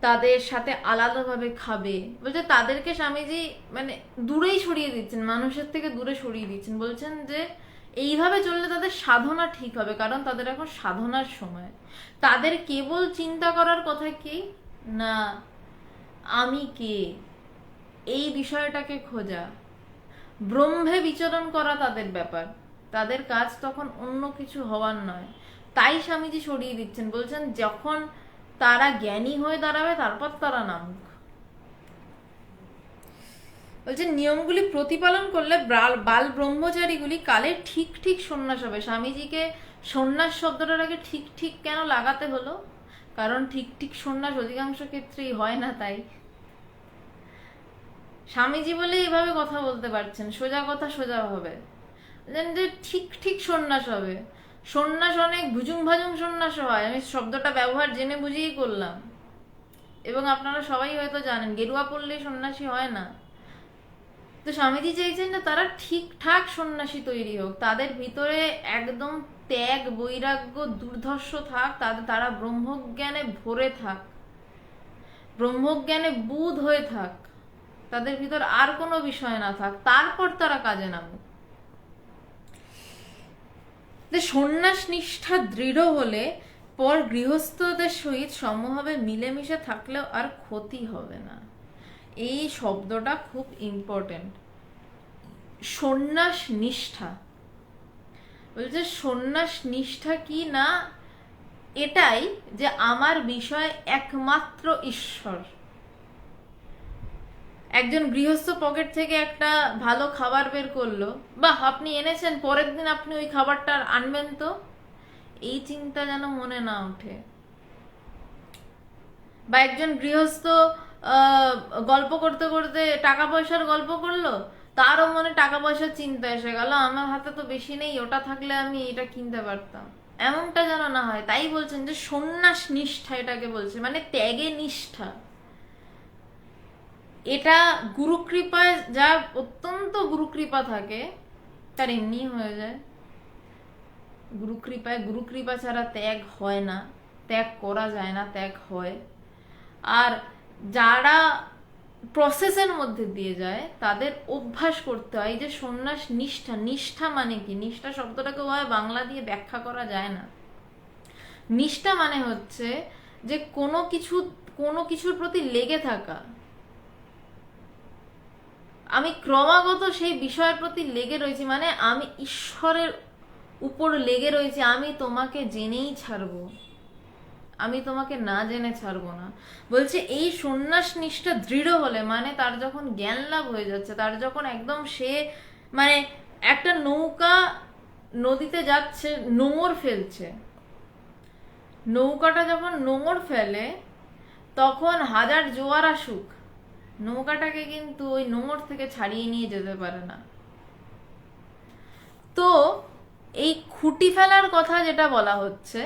তাদের সাথে আলাদাভাবে খাবে। বলছে তাদেরকে স্বামীজি মানে দূরেই সরিয়ে দিচ্ছেন, মানুষের থেকে দূরে সরিয়ে দিচ্ছেন। বলছেন যে এইভাবে চললে তাদের সাধনা ঠিক হবে, কারণ তাদের এখন সাধনার সময়। তাদের কেবল চিন্তা করার কথা কি না, আমি কে, এই বিষয়টাকে খোঁজা, ব্রহ্মে বিচরণ করা তাদের ব্যাপার। তাদের কাজ তখন অন্য কিছু হওয়ার নয়। তাই স্বামীজি সরিয়ে দিচ্ছেন, বলছেন যখন তারা জ্ঞানী হয়ে দাঁড়াবে তারপর তারা নামুক। বলছে নিয়মগুলি প্রতিপালন করলে বাল ব্রহ্মচারীগুলি কালে ঠিক ঠিক সন্ন্যাস হবে। স্বামীজিকে সন্ন্যাস শব্দটার আগে ঠিক ঠিক কেন লাগাতে হলো? কারণ ঠিক ঠিক সন্ন্যাস অধিকাংশ ক্ষেত্রেই হয় না। তাই স্বামীজি বলে এইভাবে কথা বলতে পারছেন, সোজা কথা সোজা হবে, যে ঠিক ঠিক সন্ন্যাস হবে। সন্ন্যাস অনেক ভুজুং ভাজুং সন্ন্যাস হয়, আমি শব্দটা ব্যবহার জেনে বুঝেই করলাম, এবং আপনারা সবাই হয়তো জানেন গেরুয়া পড়লেই সন্ন্যাসী হয় না। তো স্বামীজি চাইছেন না তারা ঠিকঠাক সন্ন্যাসী তৈরি হোক, তাদের ভিতরে একদম ত্যাগ বৈরাগ্য দুর্ধর্ষ থাক, তারা ব্রহ্মজ্ঞানে ভরে থাক, ব্রহ্মজ্ঞানে বুধ হয়ে থাক, তাদের ভিতর আর কোনো বিষয় না থাক, তারপর তারা কাজে নামুক। সন্ন্যাস নিষ্ঠা দৃঢ় হলে পর গৃহস্থদের সহিত সমভাবে মিলেমিশে থাকলেও আর ক্ষতি হবে না। এই শব্দটা খুব ইম্পর্টেন্ট। সন্ন্যাস নিষ্ঠা, বলছে সন্ন্যাস নিষ্ঠা কি না, এটাই যে আমার বিষয় একমাত্র ঈশ্বর। একজন গৃহস্থ পকেট থেকে একটা ভালো খাবার বের করলো, বাহ আপনি এনেছেন, পরের দিন আপনি ওই খাবারটা আনবেন তো, এই চিন্তা যেন মনে না ওঠে। বা একজন গৃহস্থ গল্প করতে করতে টাকা পয়সার গল্প করলো, তারও মনে টাকা পয়সার চিন্তা এসে গেল, আমার হাতে তো বেশি নেই, ওটা থাকলে আমি এটা কিনতে পারতাম, এমনটা যেন না হয়। তাই বলছেন যে সন্ন্যাস নিষ্ঠা, এটাকে বলছে মানে ত্যাগে নিষ্ঠা। এটা গুরুকৃপায়, যা অত্যন্ত গুরুকৃপা থাকে তার এমনি হয়ে যায়। গুরুকৃপা ছাড়া ত্যাগ হয় না, ত্যাগ করা যায় না, ত্যাগ হয়। আর যারা প্রসেসের মধ্যে দিয়ে যায় তাদের অভ্যাস করতে হয় এই যে সন্ন্যাস নিষ্ঠা। নিষ্ঠা মানে কি? নিষ্ঠা শব্দটাকে হয় বাংলা দিয়ে ব্যাখ্যা করা যায় না। নিষ্ঠা মানে হচ্ছে যে কোনো কিছুর প্রতি লেগে থাকা। আমি ক্রমাগত সেই বিষয়ের প্রতি লেগে রয়েছি, মানে আমি ঈশ্বরের উপর লেগে রয়েছি, আমি তোমাকে জেনেই ছাড়বো, আমি তোমাকে না জেনে ছাড়বো না। বলছে এই সন্ন্যাস নিষ্ঠা দৃঢ় হলে, মানে তার যখন জ্ঞান লাভ হয়ে যাচ্ছে, তার যখন একদম সে মানে একটা নৌকা নদীতে যাচ্ছে, নোঙর ফেলছে, নৌকাটা যখন নোঙর ফেলে তখন হাজার জোয়ার আসুক, নৌকাটাকে কিন্তু ওই নোঙর থেকে ছাড়িয়ে নিয়ে যেতে পারে না। তো এই খুঁটি ফেলার কথা যেটা বলা হচ্ছে,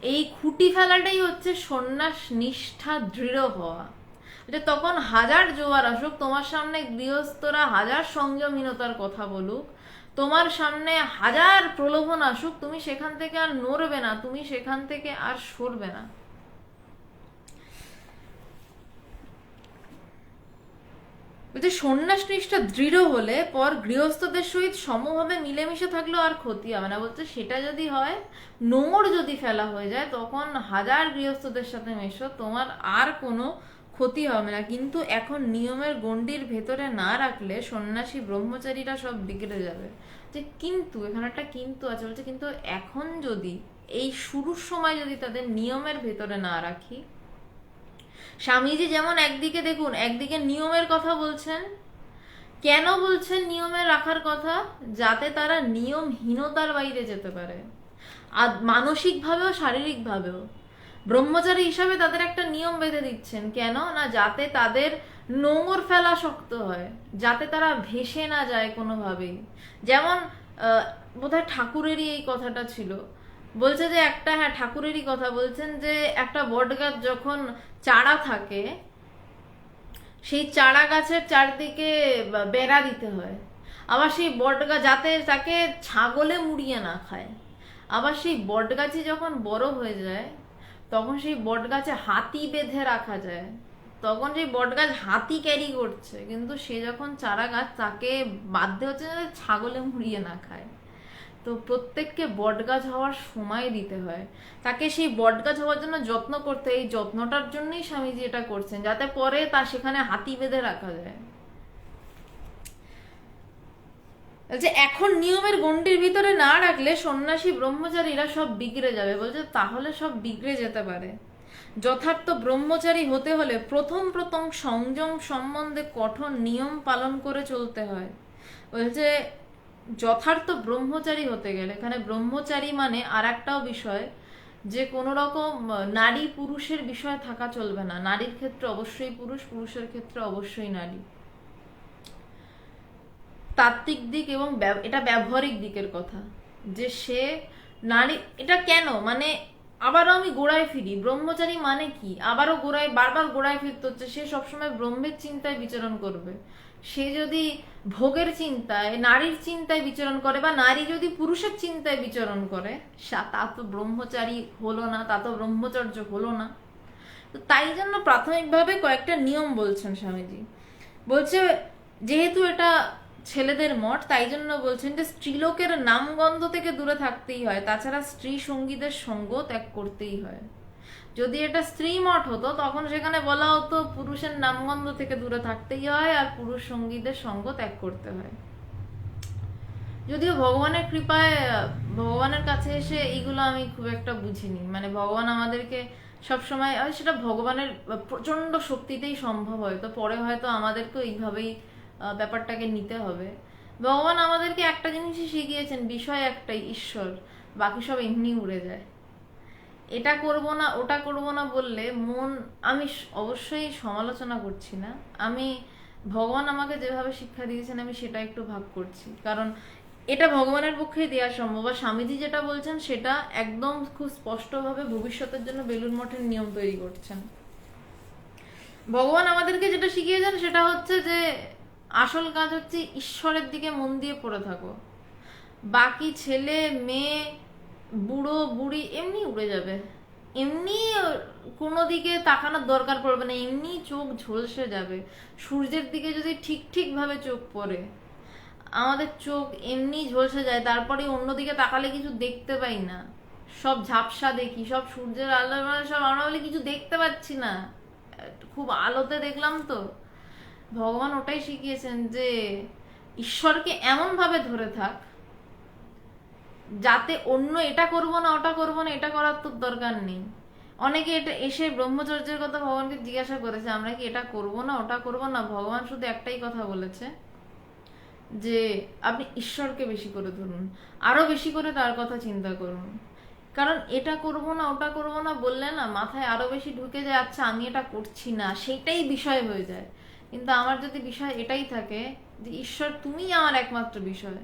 এই খুঁটি ফেলাটাই হচ্ছে সন্ন্যাস নিষ্ঠা দৃঢ় হওয়া। যে তখন হাজার জোয়ার আসুক, তোমার সামনে গৃহস্থরা হাজার সংযমহীনতার কথা বলুক, তোমার সামনে হাজার প্রলোভন আসুক, তুমি সেখান থেকে আর নড়বে না, তুমি সেখান থেকে আর সরবে না। বলছে সন্ন্যাস নিষ্ঠা দৃঢ় হলে পর গৃহস্থদের সহিত সমভাবে মিলেমিশে থাকলেও আর ক্ষতি হবে না। বলছে সেটা যদি হয়, নোংর যদি ফেলা হয়ে যায়, তখন হাজার গৃহস্থদের সাথে মেশো, তোমার আর কোনো ক্ষতি হবে না। কিন্তু এখন নিয়মের গণ্ডির ভেতরে না রাখলে সন্ন্যাসী ব্রহ্মচারীরা সব বিগড়ে যাবে। যে কিন্তু এখানে একটা কিন্তু আছে, বলছে কিন্তু এখন যদি এই শুরুর সময় যদি তাদের নিয়মের ভেতরে না রাখি, স্বামীজি যেমন একদিকে দেখুন, একদিকে নিয়মের কথা বলছেন, কেন বলছেন নিয়মে রাখার কথা? যাতে তারা নিয়মহীনতার বাইরে যেতে পারে, আর মানসিকভাবেও শারীরিকভাবেও। ব্রহ্মচারী হিসাবে তাদের একটা নিয়ম বেঁধে দিচ্ছেন, কেন না যাতে তাদের নোংর ফেলা শক্ত হয়, যাতে তারা ভেসে না যায় কোনোভাবেই। যেমন বোধহয় ঠাকুরেরই এই কথাটা ছিল, বলছে যে একটা, হ্যাঁ ঠাকুরেরই কথা বলছেন, যে একটা বটগাছ যখন চারা থাকে, সেই চারা গাছের চারদিকে বেড়া দিতে হয়, আবার সেই বটগাছ যাতে তাকে ছাগলে মুড়িয়ে না খায়। আবার সেই বটগাছই যখন বড় হয়ে যায়, তখন সেই বটগাছে হাতি বেঁধে রাখা যায়, তখন সেই বটগাছ হাতি ক্যারি করছে, কিন্তু সে যখন চারা গাছ, তাকে বাধ্য হচ্ছে যে ছাগলে মুড়িয়ে না খায়। তো প্রত্যেককে বটগাছ হওয়ার সময় দিতে হয়, তাকে সেই বটগাছ হওয়ার জন্য যত্ন করতে, এই যত্নটার জন্যই স্বামীজি এটা করছেন, যাতে পরে তা সেখানে হাতি বেঁধে রাখা যায়। বলছে এখন নিয়মের গণ্ডির ভিতরে না রাখলে সন্ন্যাসী ব্রহ্মচারীরা সব বিগড়ে যাবে। বলছে তাহলে সব বিগড়ে যেতে পারে। যথার্থ ব্রহ্মচারী হতে হলে প্রথম প্রথম সংযম সম্বন্ধে কঠোর নিয়ম পালন করে চলতে হয়। বলছে যথার্থ ব্রহ্মচারী হতে গেলে, এখানে ব্রহ্মচারী মানে আর একটাও বিষয়, যে কোনো রকম নারী পুরুষের বিষয় থাকা চলবে না। নারীর ক্ষেত্রে অবশ্যই পুরুষ, পুরুষের ক্ষেত্রে অবশ্যই নারী। তাত্ত্বিক দিক এবং এটা ব্যবহারিক দিকের কথা, যে সে নারী, এটা কেন মানে আবারও আমি গোড়ায় ফিরি, ব্রহ্মচারী মানে কি, আবারও গোড়ায়, বারবার গোড়ায় ফিরতে হচ্ছে। সে সবসময় ব্রহ্মের চিন্তায় বিচরণ করবে। সে যদি ভোগের চিন্তায়, নারীর চিন্তায় বিচরণ করে, বা নারী যদি পুরুষের চিন্তায় বিচরণ করে, তা তো ব্রহ্মচারী হলো না, তা তো ব্রহ্মচর্য হলো না। তো তাই জন্য প্রাথমিকভাবে কয়েকটা নিয়ম বলছেন স্বামীজি। বলছে যেহেতু এটা ছেলেদের মঠ, তাই জন্য বলছেন যে স্ত্রীলোকের নামগন্ধ থেকে দূরে থাকতেই হয়, তাছাড়া স্ত্রী সঙ্গীদের সঙ্গ ত্যাগ করতেই হয়। যদি এটা স্ত্রী মঠ হতো তখন সেখানে বলা হতো পুরুষের নামগন্ধ থেকে দূরে থাকতেই হয় আর পুরুষ সঙ্গীদের সঙ্গ ত্যাগ করতে হয়। যদিও ভগবানের কৃপায় ভগবানের কাছে এসে এইগুলো আমি খুব একটা বুঝিনি, মানে ভগবান আমাদেরকে সবসময়, সেটা ভগবানের প্রচন্ড শক্তিতেই সম্ভব, হয়তো পরে হয়তো আমাদেরকেও এইভাবেই ব্যাপারটাকে নিতে হবে। ভগবান আমাদেরকে একটা জিনিসই শিখিয়েছেন, বিষয় একটাই, ঈশ্বর, বাকি সব এমনি উড়ে যায়। এটা করব না ওটা করব না বললে মন, আমি অবশ্যই সমালোচনা করছি না, আমি ভগবান আমাকে যেভাবে শিক্ষা দিয়েছেন আমি সেটা একটু ভাগ করছি, কারণ এটা ভগবানের পক্ষেই দেওয়া সম্ভব। আর স্বামীজি যেটা বলছেন সেটা একদম খুব স্পষ্টভাবে ভবিষ্যতের জন্য বেলুড় মঠের নিয়ম তৈরি করছেন। ভগবান আমাদেরকে যেটা শিখিয়েছেন সেটা হচ্ছে যে আসল কাজ হচ্ছে ঈশ্বরের দিকে মন দিয়ে পড়ে থাকো, বাকি ছেলে মেয়ে বুড়ো বুড়ি এমনি উড়ে যাবে, এমনি কোনো দিকে তাকানোর দরকার পড়বে না, এমনি চোখ ঝলসে যাবে। সূর্যের দিকে যদি ঠিক ঠিকভাবে চোখ পড়ে, আমাদের চোখ এমনি ঝলসে যায়, তারপরে অন্যদিকে তাকালে কিছু দেখতে পাই না, সব ঝাপসা দেখি, সব সূর্যের আলো, সব আমরা বলি কিছু দেখতে পাচ্ছি না, খুব আলোতে দেখলাম তো। ভগবান ওটাই শিখিয়েছেন যে ঈশ্বরকে এমন ভাবে ধরে থাক যাতে অন্য এটা করব না ওটা করব না এটা করার তো দরকার নেই। অনেকে এটা এসে ব্রহ্মচর্যের কথা ভগবানকে জিজ্ঞাসা করেছে, আমরা কি এটা করব না ওটা করব না, ভগবান শুধু একটাই কথা বলেছে যে আপনি ঈশ্বরকে বেশি করে ধরুন, আরো বেশি করে তার কথা চিন্তা করুন। কারণ এটা করব না ওটা করব না বললে না মাথায় আরো বেশি ঢুকে যায়, আচ্ছা আমি এটা করছি না, সেইটাই বিষয় হয়ে যায়। কিন্তু আমার যদি বিষয় এটাই থাকে যে ঈশ্বর তুমিই আমার একমাত্র বিষয়,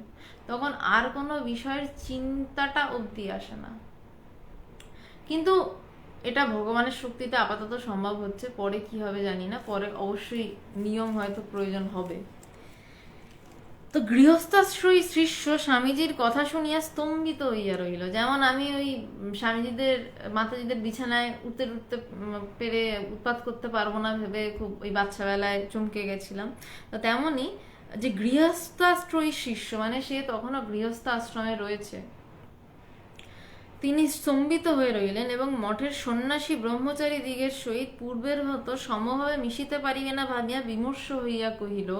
তখন আর কোনো বিষয়ের চিন্তাটা অবধি আসে না। কিন্তু এটা ভগবানের শক্তিতে আপাতত সম্ভব হচ্ছে, পরে কি হবে জানি না, পরে অবশ্যই নিয়ম হয়তো প্রয়োজন হবে। তো গৃহস্থাশ্রয়ী শিষ্য স্বামীজির কথা শুনিয়া স্তম্ভিত হইয়া রইল। যেমন আমি ওই স্বামীজিদের মাতাজিদের বিছানায় উঠতে উঠতে পেরে উৎপাত করতে পারবো না ভেবে খুব ওই বাচ্চাবেলায় চমকে গেছিলাম, তো তেমনই যে গৃহস্থাশ্রয়ী শিষ্য মানে সে তখনও গৃহস্থ আশ্রমে রয়েছে, তিনি স্তম্ভিত হয়ে রইলেন এবং মঠের সন্ন্যাসী ব্রহ্মচারী দিগের সহিত পূর্বের মতো সমভাবে মিশিতে পারিবে না ভাবিয়া বিমর্ষ হইয়া কহিল,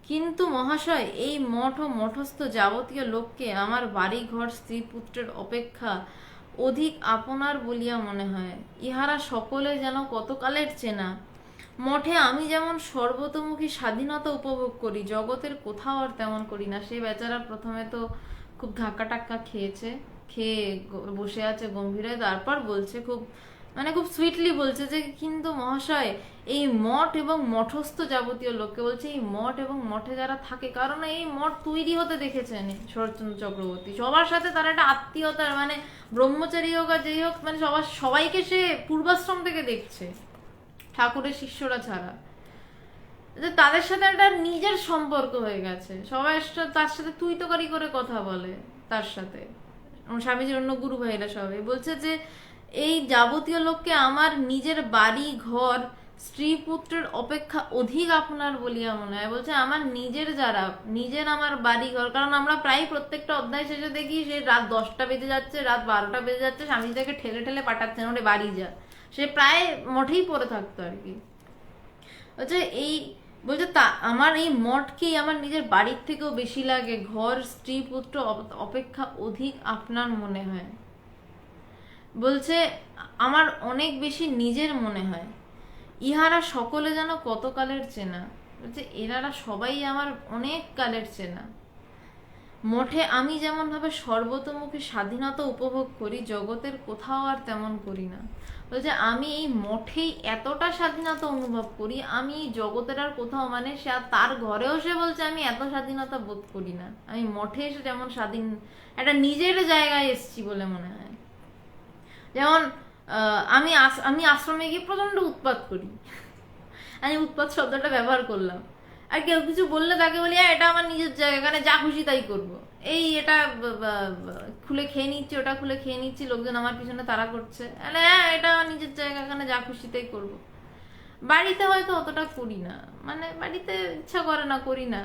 কিন্তু মহাশয় এই মঠ ও মঠস্থ যাবতীয় লোককে আমার বাড়ি ঘর স্ত্রী পুত্রের অপেক্ষা অধিক আপনার বলিয়া মনে হয়, ইহারা সকলে যেন কতকালের চেনা। মঠে আমি যেমন সর্বতোমুখী স্বাধীনতা উপভোগ করি, জগতের কোথাও আর তেমন করি না। সে বেচারা প্রথমে তো খুব ধাক্কা টাক্কা খেয়েছে, খেয়ে বসে আছে গম্ভীরে, তারপর বলছে খুব খুব সুইটলি বলছে যে কিন্তু মহাশয় এই মঠ এবং মঠস্থ যাবতীয় লোককে বলছে, এই মঠ এবং মঠে যারা থাকে, কারণ এই মঠ তৈরি হতে দেখেছেন শরৎচন্দ্র চক্রবর্তী, সবার সাথে তার একটা আত্মীয়তার, ব্রহ্মচারী হোক আর যেই হোক, সবাইকে সে পূর্বাশ্রম থেকে দেখছে, ঠাকুরের শিষ্যরা ছাড়া, যে তাদের সাথে একটা নিজের সম্পর্ক হয়ে গেছে, সবাই তার সাথে তুই তোকারি করে কথা বলে, তার সাথে স্বামীজির অন্য গুরু ভাইরা সবাই বলছে যে এই যাবতীয় লোককে আমার নিজের বাড়ি ঘর স্ত্রী পুত্রের অপেক্ষা অধিক আপনার বলিয়া মনে হয়। বলছে আমার নিজের যারা, নিজের আমার বাড়ি ঘর, কারণ আমরা প্রায় প্রত্যেকটা অধ্যায় শেষে দেখি সে রাত 10টা বেজে যাচ্ছে, রাত 12টা বেজে যাচ্ছে, স্বামীজি তাকে ঠেলে ঠেলে পাঠাচ্ছেন ওরে বাড়ি যা, সে প্রায় মঠেই পড়ে থাকতো আর কি। বলছে এই বলছে তা আমার এই মঠকেই আমার নিজের বাড়ির থেকেও বেশি লাগে, ঘর স্ত্রী পুত্র অপেক্ষা অধিক আপনার মনে হয়। বলছে আমার অনেক বেশি নিজের মনে হয়, ইহারা সকলে যেন কত কালের চেনা। বলছে এনারা সবাই আমার অনেক কালের চেনা। মঠে আমি যেমন ভাবে সর্বতোমুখী স্বাধীনতা উপভোগ করি, জগতের কোথাও আর তেমন করি না। বলছে আমি এই মঠেই এতটা স্বাধীনতা অনুভব করি, আমি জগতের আর কোথাও, সে তার ঘরেও সে বলছে আমি এত স্বাধীনতা বোধ করি না, আমি মঠে এসে যেমন স্বাধীন, একটা নিজের জায়গায় এসছি বলে মনে হয়। যেমন আমি আশ্রমে গিয়ে প্রচন্ড উৎপাত করি, আমি উৎপাত শব্দটা ব্যবহার করলাম, আর কেউ কিছু বললে তাকে বলি এটা আমার নিজের জায়গা, এখানে যা খুশি তাই করবো, এই এটা খুলে খেয়ে নিচ্ছি, ওটা খুলে খেয়ে নিচ্ছি, লোকজন আমার পিছনে তাড়া করছে, হ্যাঁ এটা আমার নিজের জায়গা, এখানে যা খুশি তাই করবো। বাড়িতে হয়তো অতটা করি না, বাড়িতে ইচ্ছা করে না, করি না,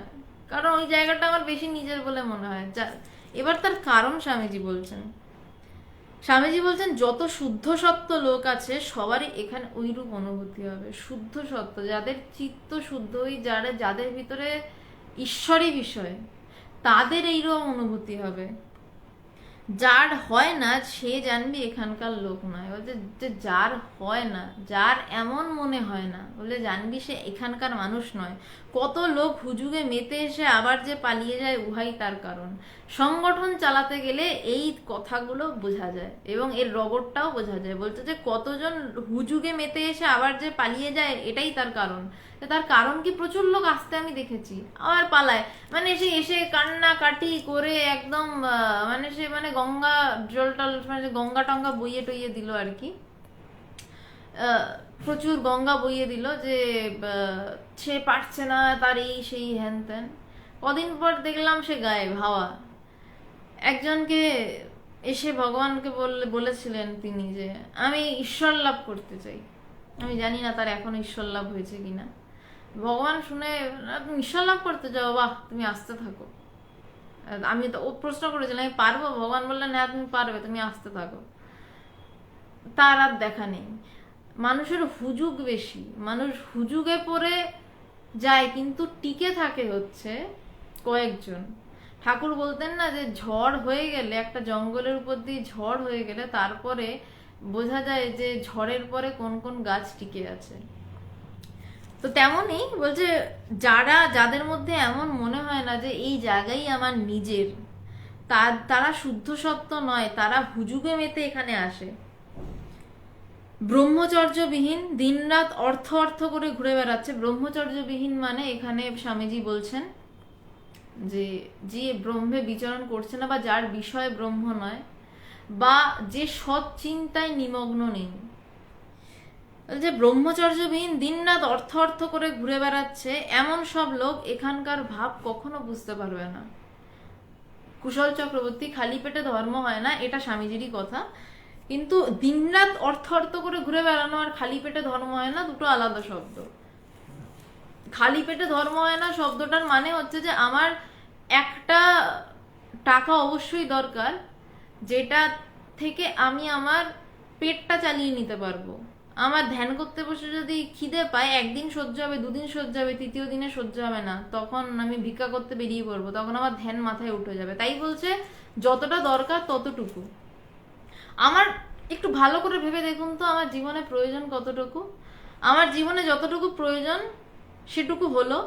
কারণ ওই জায়গাটা আমার বেশি নিজের বলে মনে হয়। এবার তার কারণ স্বামীজি বলছেন, স্বামীজি বলছেন যত শুদ্ধ সত্ত্ব লোক আছে সবারই এখানে ওইরূপ অনুভূতি হবে। শুদ্ধ সত্ত্ব, যাদের চিত্ত শুদ্ধ, ওই যাদের ভিতরে ঈশ্বরী বিষয়, তাদের এইরকম অনুভূতি হবে। যার হয় না সে জানবি এখানকার লোক নয়। বলছে যে যার হয় না, যার এমন মনে হয় না, বলে জানবি সে এখানকার মানুষ নয়। কত লোক হুজুগে মেতে এসে আবার যে পালিয়ে যায়, উহাই তার কারণ। সংগঠন চালাতে গেলে এই কথাগুলো বোঝা যায় এবং এর রগরটাও বোঝা যায়। বলছে যে কতজন হুজুগে মেতে এসে আবার যে পালিয়ে যায়, এটাই তার কারণ। তার কারণ কি, প্রচুর লোক আসতে আমি দেখেছি আবার পালায়, মানে সে এসে কান্না কাটি করে একদম মানে সে মানে গঙ্গা জল টল মানে গঙ্গা টঙ্গা বইয়ে টইয়ে দিল আর কি, প্রচুর গঙ্গা বইয়ে দিল যে সে পারছে না, তার এই সেই হ্যান ত্যান। কদিন পর দেখলাম সে গায়েব, হাওয়া। একজনকে এসে ভগবানকে বলেছিলেন তিনি যে আমি ঈশ্বর লাভ করতে চাই। আমি জানি না তার এখন ঈশ্বর লাভ হয়েছে কিনা। ভগবান শুনে, তুমি ঈশ্বর লাভ করতে যাও, বাহ তুমি আসতে থাকো। আমি তো ও প্রশ্ন করেছিলাম আমি পারবো, ভগবান বললেন হ্যাঁ তুমি পারবে, তুমি আসতে থাকো। তার আর দেখা নেই। মানুষের হুজুগ বেশি, মানুষ হুজুগে পড়ে যায় কিন্তু টিকে থাকে হচ্ছে কয়েকজন। ঠাকুর বলতেন না যে ঝড় হয়ে গেলে, একটা জঙ্গলের উপর দিয়ে ঝড় হয়ে গেলে তারপরে বোঝা যায় যে ঝড়ের পরে কোন কোন গাছ টিকে আছে। তো তেমনই বলছে যাদের মধ্যে এমন মনে হয় না যে এই জায়গাই আমার নিজের, তারা শুদ্ধ সত্য নয়, তারা হুজুগে মেতে এখানে আসে। ব্রহ্মচর্যবিহীন, দিনরাত অর্থ অর্থ করে ঘুরে বেড়াচ্ছে। ব্রহ্মচর্যবিহীন মানে এখানে স্বামীজি বলছেন যে যে ব্রহ্মে বিচরণ করছে না, বা যার বিষয় ব্রহ্ম নয়, বা যে সৎ চিন্তায় নিমগ্ন নেই। যে ব্রহ্মচর্যবিহীন দিনরাত অর্থ অর্থ করে ঘুরে বেড়াচ্ছে, এমন সব লোক এখানকার ভাব কখনো বুঝতে পারবে না। কুশল চক্রবর্তী, খালি পেটে ধর্ম হয় না, এটা স্বামীজিরই কথা। কিন্তু দিনরাত অর্থ অর্থ করে ঘুরে বেড়ানো আর খালি পেটে ধর্ম হয় না, দুটো আলাদা শব্দ। খালি পেটে ধর্ম হয় না শব্দটার মানে হচ্ছে যে আমার একটা টাকা অবশ্যই দরকার, যেটা থেকে আমি আমার পেটটা চালিয়ে নিতে পারবো। আমার ধ্যান করতে বসে যদি খিদে পায়, একদিন সহ্য হবে, দুদিন সহ্য হবে, তৃতীয় দিনে সহ্য হবে না, তখন আমি ভিক্ষা করতে বেরিয়ে পড়বো, তখন আমার ধ্যান মাথায় উঠে যাবে। তাই বলছে যতটা দরকার ততটুকু। আমার একটু ভালো করে ভেবে দেখুন তো, আমার জীবনে প্রয়োজন কতটুকু? আমার জীবনে যতটুকু প্রয়োজন সেটুকু হলো,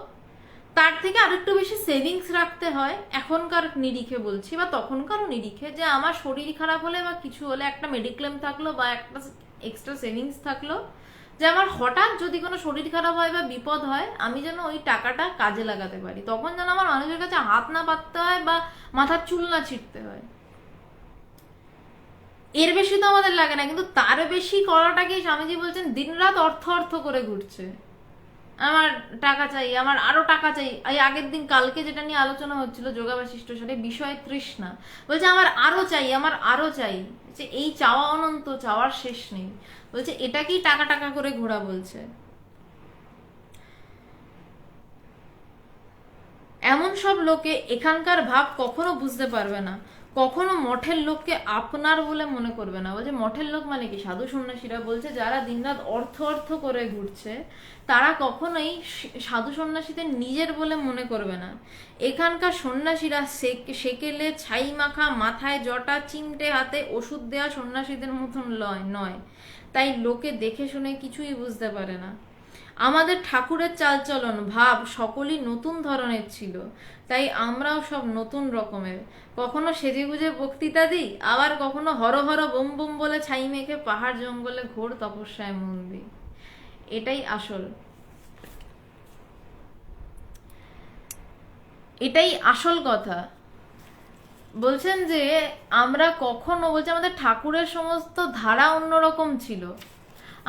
তার থেকে আরেকটু বেশি সেভিংস রাখতে হয় এখনকার নিরিখে বলছি, বা তখনকারও নিরিখে, যে আমার শরীর খারাপ হলে বা কিছু হলে একটা মেডিক্লেম থাকলো বা একটা এক্সট্রা সেভিংস থাকলো, যে আমার হঠাৎ যদি কোনো শরীর খারাপ হয় বা বিপদ হয়, আমি যেন ওই টাকাটা কাজে লাগাতে পারি, তখন যেন আমার মানুষের কাছে হাত না পাততে হয় বা মাথার চুল না ছিঁড়তে হয়। এর বেশি তো আমাদের লাগে না, কিন্তু তার বেশি করাটাকেই স্বামীজি বলছেন দিনরাত অর্থ অর্থ করে ঘুরছে। আমার টাকা চাই, আমার আরো টাকা চাই। এই আগের দিন কালকে যেটা নিয়ে আলোচনা হচ্ছিল যোগা বাশিষ্ঠ সাথে, বিষয় তৃষ্ণা, বলছে আমার আরো চাই, আমার আরো চাই। যে এই চাওয়া অনন্ত, চাওয়ার শেষ নেই। বলছে এটাকেই টাকা টাকা করে ঘোরা বলছে। এমন সব লোকে এখানকার ভাব কখনো বুঝতে পারবে না, কখনো মঠের লোককে আপনার বলে মনে করবে না। বলছে মঠের লোক মানে কি, সাধু সন্ন্যাসীরা। বলছে যারা দিনরাত অর্থ অর্থ করে ঘুরছে, তারা কখনোই সাধু সন্ন্যাসীদের নিজের বলে মনে করবে না। এখানকার সন্ন্যাসীরা সেকেলে ছাই মাখা, মাথায় জটা, চিমটে হাতে ওষুধ দেওয়া সন্ন্যাসীদের মতন নয়। তাই লোকে দেখে শুনে কিছুই বুঝতে পারে না। আমাদের ঠাকুরের চালচলন ভাব সকলই নতুন ধরনের ছিল, তাই আমরাও সব নতুন রকমের। কখনো সেজেগুজে বক্তৃতা দিই, আবার কখনো হর হর বোম বোম বলে ছাই মেখে পাহাড় জঙ্গলে ঘোর তপস্যায় মন দিই। এটাই আসল, এটাই আসল কথা। বলছেন যে আমরা কখনো, বলছে আমাদের ঠাকুরের সমস্ত ধারা অন্যরকম ছিল।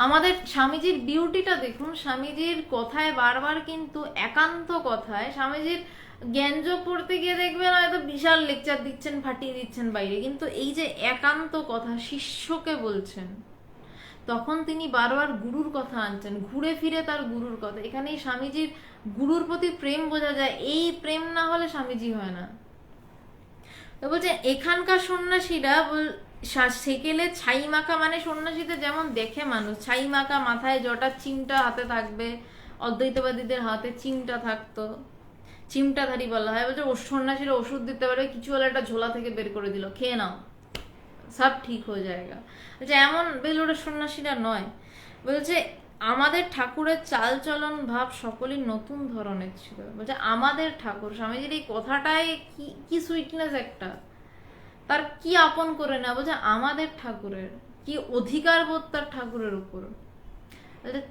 আমাদের স্বামীজির বিউটিটা দেখুন, স্বামীজির কথায় বারবার কিন্তু একান্ত কথায়, স্বামীজির জ্ঞানযোগ পড়তে গিয়ে দেখবেন হয়তো বিশাল লেকচার দিচ্ছেন, ফাটিয়ে দিচ্ছেন বাইরে, কিন্তু এই যে একান্ত কথা শিষ্যকে বলছেন, তখন তিনি বারবার গুরুর কথা আনছেন, ঘুরে ফিরে তার গুরুর কথা। এখানেই স্বামীজির গুরুর প্রতি প্রেম বোঝা যায়। এই প্রেম না হলে স্বামীজি হয় না। তো বলছে এখানকার সন্ন্যাসীরা সেকেলে ছাই মাখা মানে সন্ন্যাসীতে যেমন দেখে মানুষ, ছাই মাখা, মাথায় জটা, চিমটা হাতে থাকবে, অদ্বৈতবাদীদের হাতে চিমটা থাকতো, চিমটাধারী বলা হয়। বলছে সন্ন্যাসীরা ওষুধ দিতে পারে, কিছু হলে একটা ঝোলা থেকে বের করে দিল, খেয়ে নাও, সব ঠিক হয়ে যায়গা। বলছে এমন বেলুড়ের সন্ন্যাসীরা নয়। বলছে আমাদের ঠাকুরের চাল চলন ভাব সকলই নতুন ধরনের ছিল। বলছে আমাদের ঠাকুর, স্বামীজির এই কথাটাই কি কি সুইটনেস একটা, তার কি আপন করে না। বলছে আমাদের ঠাকুরের কি অধিকার বোধ তার ঠাকুরের উপর,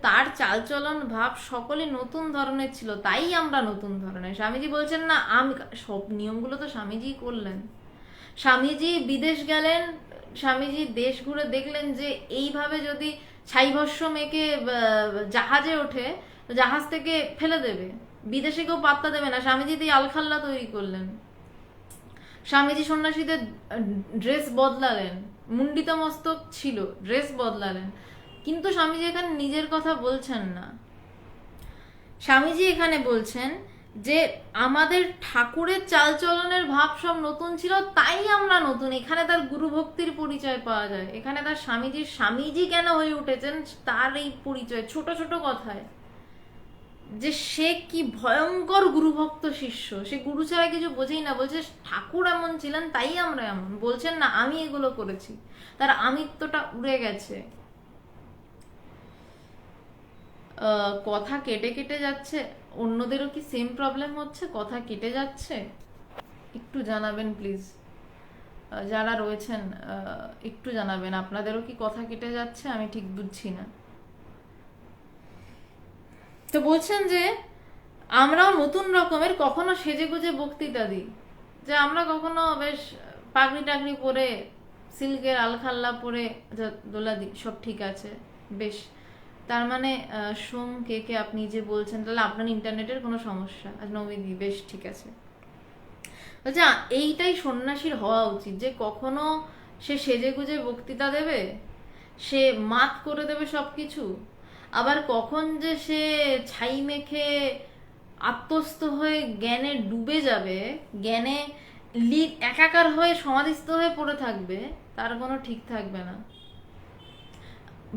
তার চালচলন ভাব সকলে নতুন ধরনের ছিল, তাই আমরা নতুন ধরনের। স্বামীজি বলছেন না আমি, সব নিয়মগুলো তো স্বামীজি করলেন। স্বামীজি বিদেশ গেলেন, স্বামীজি দেশ ঘুরে দেখলেন যে এইভাবে যদি ছাইভস্য মেখে জাহাজে ওঠে, জাহাজ থেকে ফেলে দেবে, বিদেশে কেউ পাত্তা দেবে না। স্বামীজি দিয়ে আলখাল্লা তৈরি করলেন। স্বামীজি সন্ন্যাসীদের ড্রেস বদলালেন, মুন্ডিত মস্তক ছিল, ড্রেস বদলালেন। কিন্তু স্বামীজি এখানে নিজের কথা বলছেন না। স্বামীজি এখানে বলছেন যে আমাদের ঠাকুরের চালচলনের ভাব সব নতুন ছিল, তাই আমরা নতুন। এখানে তার গুরু ভক্তির পরিচয় পাওয়া যায়, এখানে তার স্বামীজি কেন হয়ে উঠেছেন তার এই পরিচয় ছোট ছোট কথায়, যে সে কি ভয়ঙ্কর গুরুভক্ত শিষ্য, সে গুরু ছাড়া কিছু বোঝেই না। বলছে ঠাকুর এমন ছিলেন তাই আমরা এমন। বলছেন না আমি এগুলো করেছি, তার আমিত্বটা উড়ে গেছে। কথা কেটে কেটে যাচ্ছে, অন্যদেরও কি সেম প্রবলেম হচ্ছে, কথা কেটে যাচ্ছে? একটু জানাবেন প্লিজ, যারা রয়েছেন একটু জানাবেন আপনাদেরও কি কথা কেটে যাচ্ছে, আমি ঠিক বুঝছি না। তো বলছেন যে আমরাও নতুন রকমের কখনো সেজে গুজে বক্তৃতা দিই, যে আমরা কখনো বেশ পাগড়ি টাগড়ি পরে, সিল্কের আলখাল্লা পরে দোলা দিই, সব ঠিক আছে বেশ। তার মানে সোম কে কে আপনি যে বলছেন, তাহলে আপনার ইন্টারনেটের কোনো সমস্যা, নবীদি বেশ ঠিক আছে। বলছে এইটাই সন্ন্যাসীর হওয়া উচিত, যে কখনো সে সেজে গুজে বক্তৃতা দেবে, সে মাত করে দেবে সবকিছু, আবার কখন যে সে ছাই মেখে আত্মস্থ হয়ে জ্ঞানে ডুবে যাবে, জ্ঞানে একাকার হয়ে সমাধিস্থ হয়ে পড়ে থাকবে, তার কোনো ঠিক থাকবে না।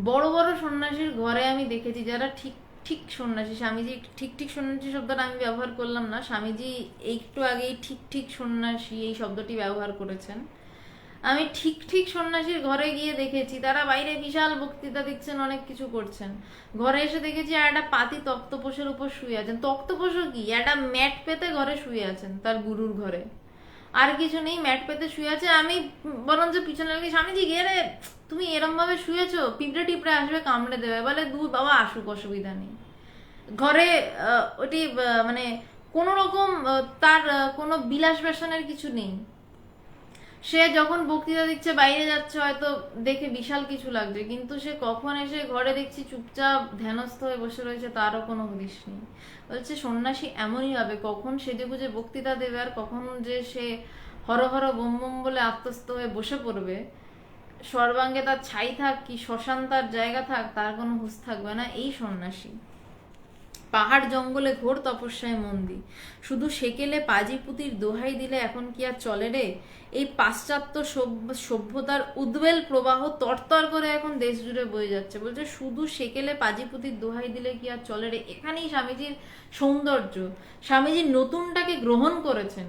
বড় বড় সন্ন্যাসীর ঘরে আমি দেখেছি যারা ঠিক ঠিক সন্ন্যাসী, স্বামীজি ঠিক ঠিক সন্ন্যাসী শব্দটা আমি ব্যবহার করলাম না, স্বামীজি একটু আগেই ঠিক ঠিক সন্ন্যাসী এই শব্দটি ব্যবহার করেছেন। আমি ঠিক ঠিক সন্ন্যাসীর ঘরে গিয়ে দেখেছি তারা বাইরে বিশাল বক্তৃতা দিচ্ছেন, অনেক কিছু করছেন, ঘরে এসে দেখেছি আর একটা পাতি তক্তপোষের উপর শুয়ে আছেন। তক্তপোষ কি, একটা ম্যাট পেতে ঘরে শুয়ে আছেন তার গুরুর ঘরে, আর কিছু নেই, ম্যাট পেতে শুয়ে আছে। আমি বরঞ্চ পিছনে লাগি, স্বামীজি গিয়ে রে তুমি এরম ভাবে শুয়েছো, পিঁপড়ে টিপড়ে আসবে কামড়ে দেবে। বলে দূর বাবা আসুক, অসুবিধা নেই। ঘরে ওটি মানে কোনো রকম তার কোনো বিলাস বেসনের কিছু নেই। সে যখন বক্তৃতা দিচ্ছে বাইরে যাচ্ছে হয়তো দেখে বিশাল কিছু লাগছে, কিন্তু সে কখন এসে ঘরে দেখছি চুপচাপ ধ্যানস্থ হয়ে বসে রয়েছে তারও কোনো হদিশ নেই। বলছে সন্ন্যাসী এমনই হবে, কখন সেজে গুজে বক্তৃতা দেবে আর কখন যে সে হর হর বোম বোম বলে আত্মস্থ হয়ে বসে পড়বে, সর্বাঙ্গে তার ছাই থাক কি শ্মশান তার জায়গা থাক, তার কোনো হুঁশ থাকবে না। এই সন্ন্যাসী পাহাড় জঙ্গলে ঘোর তপস্যায় মন দি, শুধু সেকেলে পাজি পুতির দোহাই দিলে এখন কি আর চলে রে। এই পাশ্চাত্য সভ্যতার উদ্বেল প্রবাহ তরতর করে এখন দেশ জুড়ে বয়ে যাচ্ছে। বলছে শুধু সেকেলে পাজি পুতির দোহাই দিলে কি আর চলে রে। এখানেই স্বামীজির সৌন্দর্য, স্বামীজি নতুনটাকে গ্রহণ করেছেন,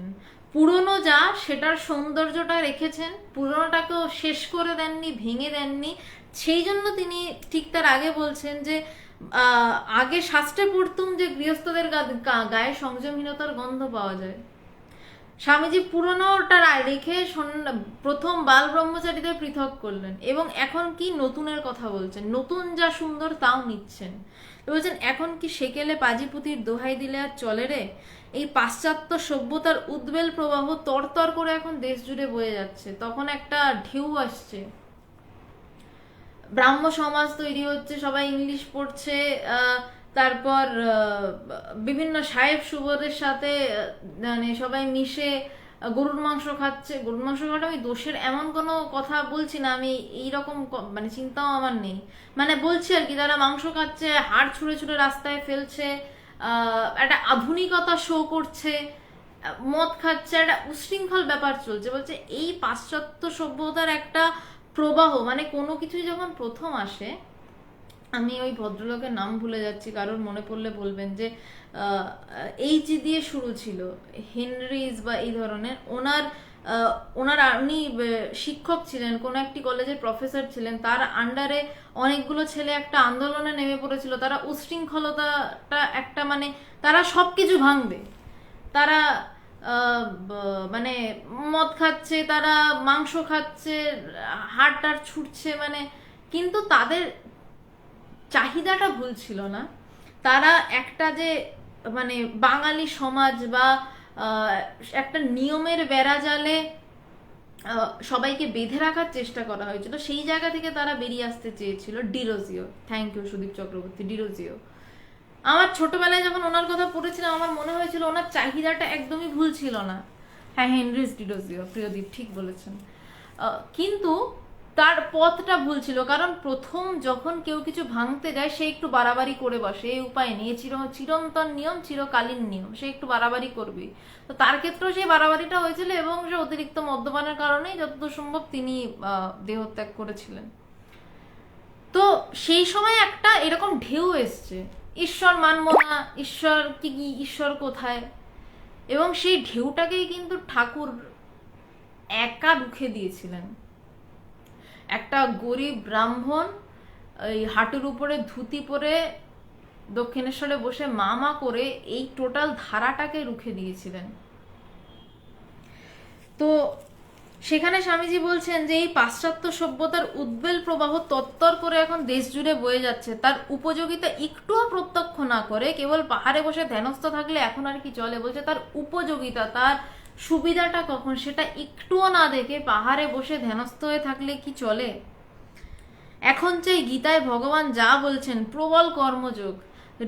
পুরনো যা সেটার সৌন্দর্যটা রেখেছেন, পুরনোটাকেও শেষ করে দেননি, ভেঙে দেননি। সেই জন্য তিনি ঠিক তার আগে বলছেন যে আগে শাস্ত্রে পড়তুম যে গৃহস্থদের গায়ে সংযমহীনতার গন্ধ পাওয়া যায়, স্বামীজি পুরনোটা রেখে প্রথম বাল ব্রহ্মচারীদের পৃথক করলেন, এবং এখন কি নতুনের কথা বলছেন, নতুন যা সুন্দর তাও নিচ্ছেন। বলছেন এখন কি সেকেলে পাজিপুতির দোহাই দিলে আর চলে রে। এই পাশ্চাত্য সভ্যতার উদ্বেল প্রবাহ তরতর করে এখন দেশ জুড়ে বয়ে যাচ্ছে, তখন একটা ঢেউ আসছে, ব্রাহ্ম সমাজ তৈরি হচ্ছে, সবাই ইংলিশ পড়ছে, তারপর বিভিন্ন সাহেব সুবোধের সাথে মানে সবাই মিশে গরুর মাংস খাচ্ছে। গরুর মাংস খাওয়াটা আমি দোষের এমন কোনো কথা বলছি না, আমি এইরকম মানে চিন্তাও আমার নেই, মানে বলছি আর কি, তারা মাংস খাচ্ছে, হাড় ছুঁড়ে ছুঁড়ে রাস্তায় ফেলছে, একটা আধুনিকতা শো করছে, মদ খাচ্ছে, একটা উশৃঙ্খল ব্যাপার চলছে। বলছে এই পাশ্চাত্য সভ্যতার একটা প্রবাহ, মানে কোনো কিছুই যখন প্রথম আসে, আমি ওই ভদ্রলোকের নাম ভুলে যাচ্ছি, কারোর মনে পড়লে বলবেন, যে এইচ দিয়ে শুরু ছিল, হেনরিজ বা এই ধরনের, ওনার উনি শিক্ষক ছিলেন, কোনো একটি কলেজের প্রফেসর ছিলেন, তার আন্ডারে অনেকগুলো ছেলে একটা আন্দোলনে নেমে পড়েছিল। তারা উচ্ছৃঙ্খলতাটা একটা, মানে তারা সব কিছু ভাঙবে, তারা মানে মদ খাচ্ছে, তারা মাংস খাচ্ছে, হাড় টাড় ছুটছে, মানে কিন্তু তাদের চাহিদাটা ভুল ছিল না। তারা একটা যে মানে বাঙালি সমাজ বা একটা নিয়মের বেড়াজালে সবাইকে বেঁধে রাখার চেষ্টা করা হয়েছিল, সেই জায়গা থেকে তারা বেরিয়ে আসতে চেয়েছিল। Derozio, thank you Sudip Chakraborty, Derozio. আমার ছোটবেলায় যখন ওনার কথা পড়েছিলাম, আমার মনে হয়েছিল ওনার চাহিদাটা একদমই ভুল ছিল না। হ্যাঁ, হেনরিস ডিরোজিও, প্রিয়দীপ ঠিক বলেছেন। কিন্তু তার পথটা ভুল ছিল, কারণ প্রথম যখন কেউ কিছু ভাঙতে যায়, সে একটু বাড়াবাড়ি করে বসে, এই উপায় নেই, চিরন্তন নিয়ম, চিরকালীন নিয়ম, সে একটু বাড়াবাড়ি করবে। তো তার ক্ষেত্রেও সেই বাড়াবাড়িটা হয়েছিল, এবং সে অতিরিক্ত মদ্যপানের কারণেই যতদূর সম্ভব তিনি দেহত্যাগ করেছিলেন। তো সেই সময় একটা এরকম ঢেউ এসছে, ঈশ্বর মানব না, ঈশ্বর কি, ঈশ্বর কোথায়, এবং সেই ঢেউটাকেই কিন্তু ঠাকুর একা রুখে দিয়েছিলেন। একটা গরিব ব্রাহ্মণ এই হাঁটুর উপরে ধুতি পরে দক্ষিণেশ্বরে বসে মা করে এই টোটাল ধারাটাকে রুখে দিয়েছিলেন। তো সেখানে স্বামীজি বলছেন যে এই পাশ্চাত্য সভ্যতার উদ্বেল প্রবাহ তত্তর করে এখন দেশ জুড়ে বয়ে যাচ্ছে, তার উপযোগিতা একটুও প্রত্যক্ষ না করে কেবল পাহাড়ে বসে ধ্যানস্থ থাকলে এখন আর কি চলে। বলছে তার উপযোগিতা, তার সুবিধাটা কখন, সেটা একটুও না দেখে পাহাড়ে বসে ধ্যানস্থ হয়ে থাকলে কি চলে। এখন চাই গীতায় ভগবান যা বলছেন, প্রবল কর্মযোগ,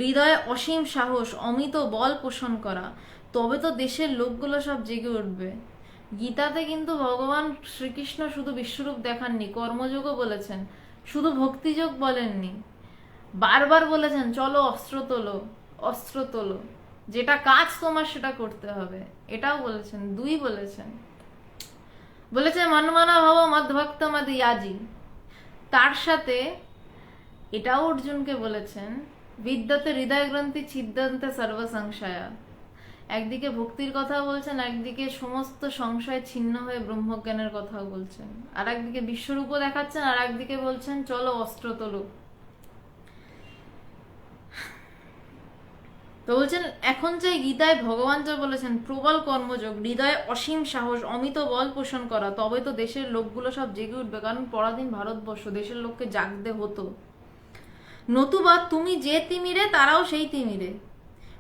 হৃদয়ে অসীম সাহস, অমিত বল পোষণ করা, তবে তো দেশের লোকগুলো সব জেগে উঠবে। গীতাতে কিন্তু ভগবান শ্রীকৃষ্ণ শুধু বিশ্বরূপ দেখাননি, কর্মযোগও বলেছেন, শুধু ভক্তিযোগ বলেননি, বারবার বলেছেন চলো অস্ত্র তোলো, অস্ত্র তোলো, যেটা কাজ তোমার সেটা করতে হবে, এটাও বলেছেন, দুই বলেছেন। বলেছে মনমানা ভব মদ্ভক্ত মদ ইয়াজি, তার সাথে এটাও অর্জুনকে বলেছেন বিদ্যতে হৃদয় গ্রন্থি ছিদ্যন্তে সর্বসংশয়া। একদিকে ভক্তির কথা বলছেন, একদিকে সমস্ত সংশয় ছিন্ন হয়ে ব্রহ্মজ্ঞানের কথাও বলছেন, আর একদিকে বিশ্বরূপও দেখাচ্ছেন, আর একদিকে বলছেন চলো অস্ত্র তোলো। তো বলছেন এখন চাই গীতায় ভগবান যা বলেছেন, প্রবল কর্মযোগ, হৃদয়ে অসীম সাহস, অমিত বল পোষণ করা, তবে তো দেশের লোকগুলো সব জেগে উঠবে। কারণ পরাধীন ভারতবর্ষ, দেশের লোককে জাগতে হতো, নতুবা তুমি যে তিমিরে তারাও সেই তিমিরে।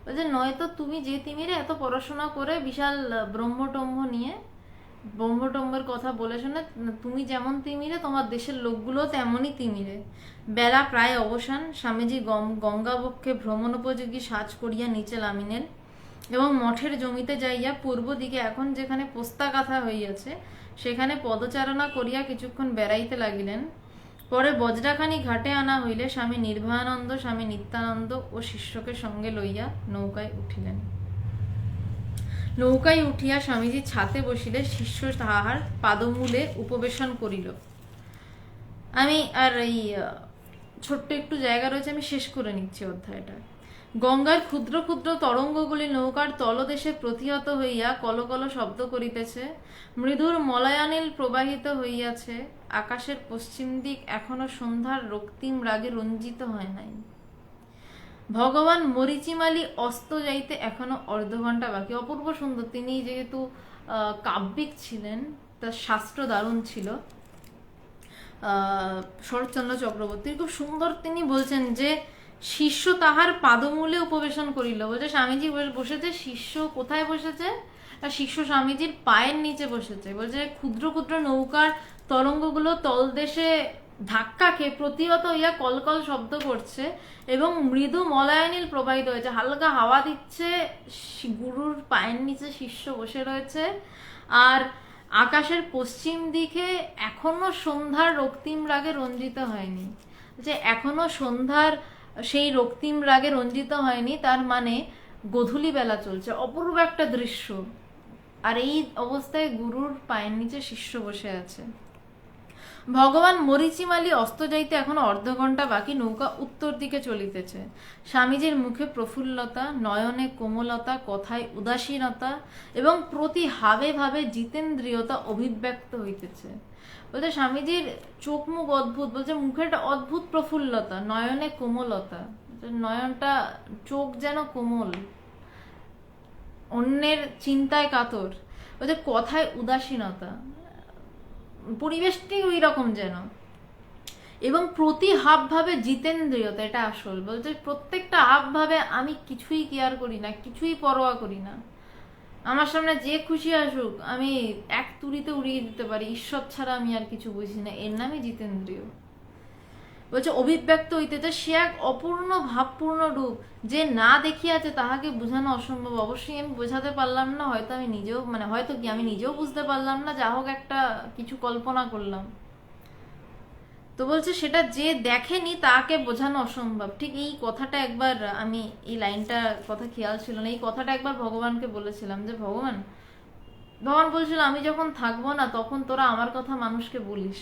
বলছে নয়তো তুমি যে তিমিরে এত পড়াশোনা করে বিশাল ব্রহ্মটম্ভ নিয়ে ব্রহ্মটম্বের কথা বলে শুনে তুমি যেমন তিমিরে, তোমার দেশের লোকগুলো তেমনই তিমিরে। বেলা প্রায় অবসান, স্বামীজি গঙ্গাবক্ষে ভ্রমণোপযোগী সাজ করিয়া নিচে নামিলেন, এবং মঠের জমিতে যাইয়া পূর্ব দিকে এখন যেখানে পোস্তা কাঁথা হইয়াছে সেখানে পদচারণা করিয়া কিছুক্ষণ বেড়াইতে লাগিলেন। পরে বজ্রাখানি ঘাটে আনা হইলে স্বামী নির্ভয়ানন্দ, স্বামী নিত্যানন্দ ও শিষ্যকে সঙ্গে লইয়া নৌকায় উঠিলেন। নৌকায় উঠিয়া স্বামীজি ছাতে বসিলে শিষ্য তাহার পাদমূলে উপবেশন করিল। আমি আর এই ছোট্ট একটু জায়গা রয়েছে, আমি শেষ করে নিচ্ছি অধ্যায়টা। গঙ্গার ক্ষুদ্র ক্ষুদ্র তরঙ্গগুলি নৌকার তলদেশে প্রতিহত হইয়া কলকল শব্দ করিতেছে, মৃদুর মলয়ানিল প্রবাহিত হইয়াছে, আকাশের পশ্চিম দিক এখনো সন্ধ্যার রক্তিম রাগে রঞ্জিত হয় নাই। ভগবান মরিচিমালি অস্ত যাইতে এখনো অর্ধঘণ্টা বাকি। অপূর্ব সুন্দর, তিনি যেহেতু কাব্যিক ছিলেন, তার শাস্ত্র দারুণ ছিল। শরৎচন্দ্র চক্রবর্তী খুব সুন্দর তিনি বলছেন যে শিষ্য তাহার পাদমূলে উপবেশন করিল। বলছে স্বামীজি বসেছে, শিষ্য কোথায় বসেছে? শিষ্য স্বামীজির পায়ের নিচে বসেছে। বলছে ক্ষুদ্র ক্ষুদ্র নৌকার তরঙ্গগুলো তলদেশে ধাক্কা খেয়ে প্রতিহত হইয়া কলকল শব্দ করছে, এবং মৃদু মলায়নীল প্রবাহিত হয়েছে, হালকা হাওয়া দিচ্ছে, গুরুর পায়ের নিচে শিষ্য বসে রয়েছে। আর আকাশের পশ্চিম দিকে এখনো সন্ধ্যার রক্তিম রাগে রঞ্জিত হয়নি। যে এখনো সন্ধ্যার সেই রক্তিম রাগে রঞ্জিত হয়নি, তার মানে গোধূলি বেলা চলছে, অপূর্ব একটা দৃশ্য। আর এই অবস্থায় গুরুর পায়ের নিচে শিষ্য বসে আছে। ভগবান মরিচিমালি অস্ত যাইতে এখনো অর্ধ ঘন্টা বাকি, নৌকা উত্তর দিকে চলিতেছে। স্বামীজির মুখে প্রফুল্লতা, নয়নে কোমলতা, কথায় উদাসীনতা এবং প্রতি হাবে ভাবে জিতেন্দ্রিয়তা অভিব্যক্ত হইতেছে। বলছে স্বামীজির চোখ মুখ অদ্ভুত, বলছে মুখে একটা অদ্ভুত প্রফুল্লতা, নয়নে কোমলতা, নয়নটা চোখ যেন কোমল, অন্যের চিন্তায় কাতর। বলছে কথায় উদাসীনতা, পরিবেশটি ওই রকম যেন, এবং প্রতি হাব ভাবে জিতেন্দ্রিয়তা, এটা আসল। বলছে প্রত্যেকটা হাব ভাবে আমি কিছুই কেয়ার করি না, কিছুই পরোয়া করি না, আমার সামনে যে খুশি আসুক আমি এক তুড়িতে উড়িয়ে দিতে পারি, ঈশ্বর ছাড়া আমি আর কিছু বুঝি না, এর নামই জিতেন্দ্রিয়। বলছে অভিব্যক্ত হইতেছে সে এক অপূর্ণ ভাবপূর্ণ রূপ, যে না দেখিয়াছে তাহাকে বোঝানো অসম্ভব। অবশ্যই আমি বোঝাতে পারলাম না, হয়তো আমি নিজেও হয়তো কি আমি নিজেও বুঝতে পারলাম না, যা হোক একটা কিছু কল্পনা করলাম। তো বলছে সেটা যে দেখেনি তাকে বোঝানো অসম্ভব। ঠিক এই কথাটা একবার, আমি এই লাইনটা কথা খেয়াল ছিল না, এই কথাটা একবার ভগবানকে বলেছিলাম যে ভগবান বলছিল আমি যখন থাকবো না তখন তোরা আমার কথা মানুষকে বলিস।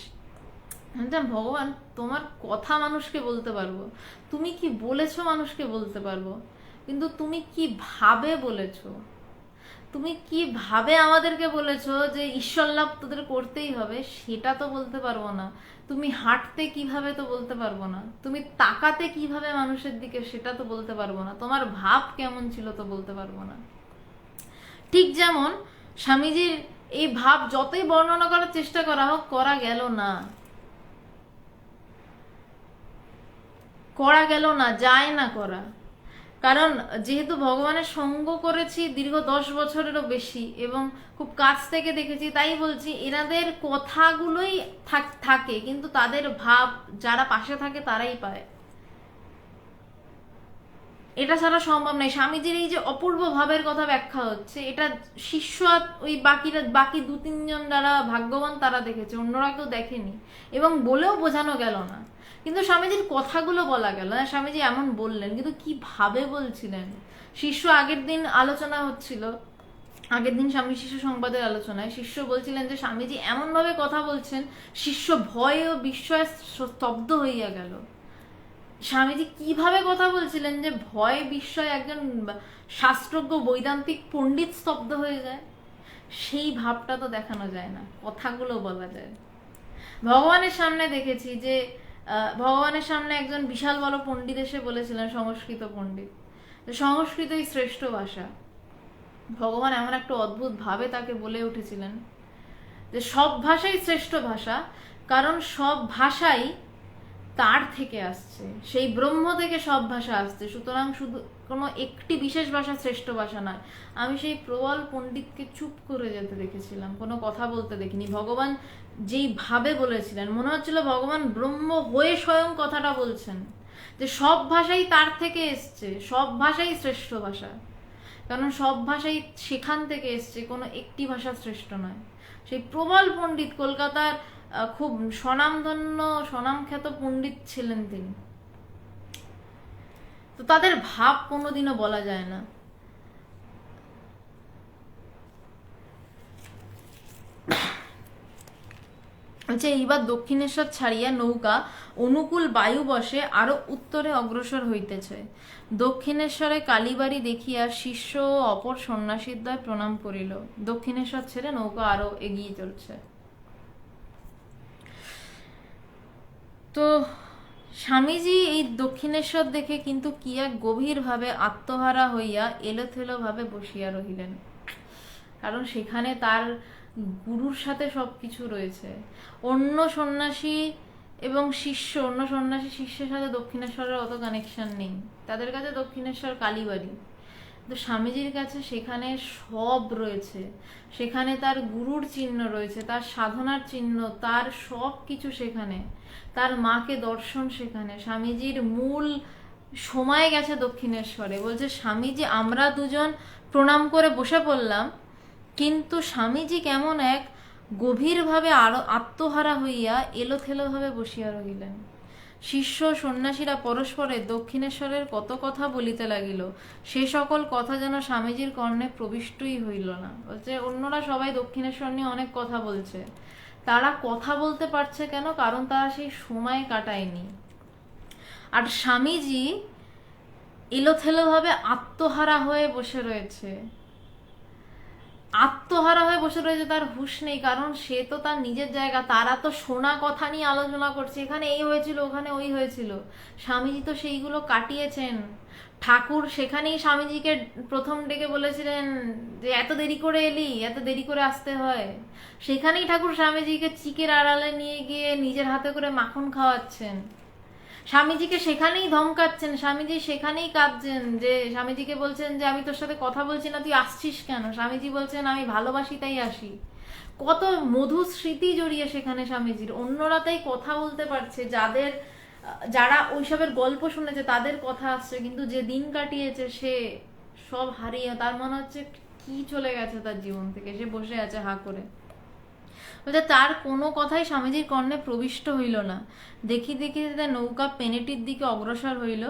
ভগবান তোমার কথা মানুষকে বলতে পারবো, তুমি কি বলেছো মানুষকে বলতে পারবো, কিন্তু তুমি কি ভাবে বলেছো, তুমি কি ভাবে আমাদেরকে বলেছো যে ঈশ্বর লাভ তোদের করতেই হবে, সেটা তো বলতে পারবো না। তুমি হাঁটতে কিভাবে তো বলতে পারবো না, তুমি তাকাতে কিভাবে মানুষের দিকে সেটা তো বলতে পারবো না, তোমার ভাব কেমন ছিল তো বলতে পারবো না। ঠিক যেমন স্বামীজির এই ভাব যতই বর্ণনা করার চেষ্টা করা হোক, করা গেল না, যায় না করা। কারণ যেহেতু ভগবানের সঙ্গ করেছি দীর্ঘ 10 বছরেরও বেশি এবং খুব কাছ থেকে দেখেছি, তাই বলছি এনাদের কথাগুলোই থাকে, কিন্তু তাদের ভাব যারা পাশে থাকে তারাই পায়, এটা ছাড়া সম্ভব নয়। স্বামীজির এই যে অপূর্ব ভাবের কথা ব্যাখ্যা হচ্ছে, এটা শিষ্য ওই বাকি 2-3 জন যারা ভাগ্যবান তারা দেখেছে, অন্যরা কেউ দেখেনি, এবং বলেও বোঝানো গেল না। কিন্তু স্বামীজির কথাগুলো বলা গেল না, স্বামীজি এমন বললেন, কিন্তু কি ভাবে বলছিলেন। শিষ্য আগের দিন আলোচনা হচ্ছিল, আগের দিন স্বামী শিষ্য সংবাদের আলোচনায় শিষ্য বলছিলেন যে স্বামীজি এমন ভাবে কথা বলছেন, শিষ্য ভয় ও বিস্ময়ে স্তব্ধ হইয়া গেল। স্বামীজি কিভাবে কথা বলছিলেন যে ভয় বিস্ময় একজন শাস্ত্রজ্ঞ বৈদান্তিক পণ্ডিত স্তব্ধ হয়ে যায়, সেই ভাবটা তো দেখানো যায় না, কথাগুলো বলা যায়। ভগবানের সামনে দেখেছি যে ভগবানের সামনে একজন বিশাল বড় পণ্ডিত এসে বলেছিলেন, সংস্কৃত পণ্ডিত, যে সংস্কৃতই শ্রেষ্ঠ ভাষা। ভগবান এমন একটা অদ্ভুত ভাবে তাকে বলে উঠেছিলেন যে সব ভাষাই শ্রেষ্ঠ ভাষা, কারণ সব ভাষাই তার থেকে আসছে, সেই ব্রহ্ম থেকে সব ভাষা আসছে, সুতরাং শুধু কোনো একটি বিশেষ ভাষা শ্রেষ্ঠ ভাষা নয়। আমি সেই প্রবল পণ্ডিতকে চুপ করে যেতে দেখেছিলাম, কোনো কথা বলতে দেখিনি। ভগবান যেই ভাবে বলেছিলেন, মনে হচ্ছিল ভগবান ব্রহ্ম হয়ে স্বয়ং কথাটা বলছেন, যে সব ভাষাই তার থেকে এসছে, সব ভাষাই শ্রেষ্ঠ ভাষা, কারণ সব ভাষাই সেখান থেকে এসছে, কোনো একটি ভাষা শ্রেষ্ঠ নয়। সেই প্রবল পণ্ডিত, কলকাতার খুব স্বনামধন্য স্বনামখ্যাত পণ্ডিত ছিলেন তিনি। তো তাদের ভাব কোনোদিনও বলা যায় না। আচ্ছা, এইবার দক্ষিণেশ্বর ছাড়িয়া নৌকা অনুকূল বায়ু বসে আরো উত্তরে অগ্রসর হইতেছে। দক্ষিণেশ্বরে কালীবাড়ি দেখিয়া শিষ্য ও অপর সন্ন্যাসীদ্বয় প্রণাম করিল। দক্ষিণেশ্বর ছেড়ে নৌকা আরো এগিয়ে চলছে। তো স্বামীজি এই দক্ষিণেশ্বর দেখে কিন্তু কি এক গভীরভাবে আত্মহারা হইয়া এলোথেলো ভাবে বসিয়া রহিলেন, কারণ সেখানে তার গুরুর সাথে সবকিছু রয়েছে। অন্য সন্ন্যাসী শিষ্যের সাথে দক্ষিণেশ্বরের অত কানেকশন নেই, তাদের কাছে দক্ষিণেশ্বর কালীবাড়ি, তো স্বামীজির কাছে সেখানে সব রয়েছে, সেখানে তার গুরুর চিহ্ন রয়েছে, তার সাধনার চিহ্ন, তার সব কিছু সেখানে, তার মাকে দর্শন সেখানে। স্বামীজির মূল সময় গেছে দক্ষিণেশ্বরে। বলছে স্বামীজি, আমরা দুজন প্রণাম করে বসে পড়লাম, কিন্তু স্বামীজি কেমন এক গভীরভাবে আরো আত্মহারা হইয়া এলোথেলোভাবে বসিয়া রহিলেন। শিষ্য সন্ন্যাসীরা পরস্পরে দক্ষিণেশ্বরের কত কথা বলিতে লাগিল, সে সকল কথা যেন স্বামীজির কর্ণে প্রবিষ্টই হইল না। বলছে অন্যরা সবাই দক্ষিণেশ্বর নিয়ে অনেক কথা বলছে, তারা কথা বলতে পারছে কেন? কারণ তারা সেই সময় কাটায়নি। আর স্বামীজি এলোথেলোভাবে আত্মহারা হয়ে বসে রয়েছে, তার হুঁশ নেই। কারণ সে তো তার নিজের জায়গা, তারা তো শোনা কথা নিয়ে আলোচনা করছে, এখানে এই হয়েছিল, ওখানে ওই হয়েছিল। স্বামীজি তো সেইগুলো কাটিয়েছেন। ঠাকুর সেখানেই স্বামীজিকে প্রথম ডেকে বলেছিলেন যে এত দেরি করে এলি, এত দেরি করে আসতে হয়। সেখানেই ঠাকুর স্বামীজিকে চিকের আড়ালে নিয়ে গিয়ে নিজের হাতে করে মাখন খাওয়াচ্ছেন। স্বামীজিকে সেখানেই ধমকাচ্ছেন, স্বামীজি সেখানেই কাঁদছেন, যে স্বামীজিকে বলছেন যে আমি তোর সাথে কথা বলছি না, তুই আসছিস কেন? স্বামীজি বলছেন আমি ভালোবাসি তাই আসি। কত মধুর স্মৃতি জড়িয়ে সেখানে স্বামীজির। অন্যরা তাই কথা বলতে পারছে, যারা ওইসবের গল্প শুনেছে তাদের কথা আসছে, কিন্তু যে দিন কাটিয়েছে সে সব হারিয়ে, তার মনে হচ্ছে কি চলে গেছে তার জীবন থেকে। সে বসে আছে হা করে। বলতে তার কোনো কথাই স্বামীজির কর্ণে প্রবিষ্ট হইল না। দেখিতে নৌকা পেনেটির দিকে অগ্রসর হইল।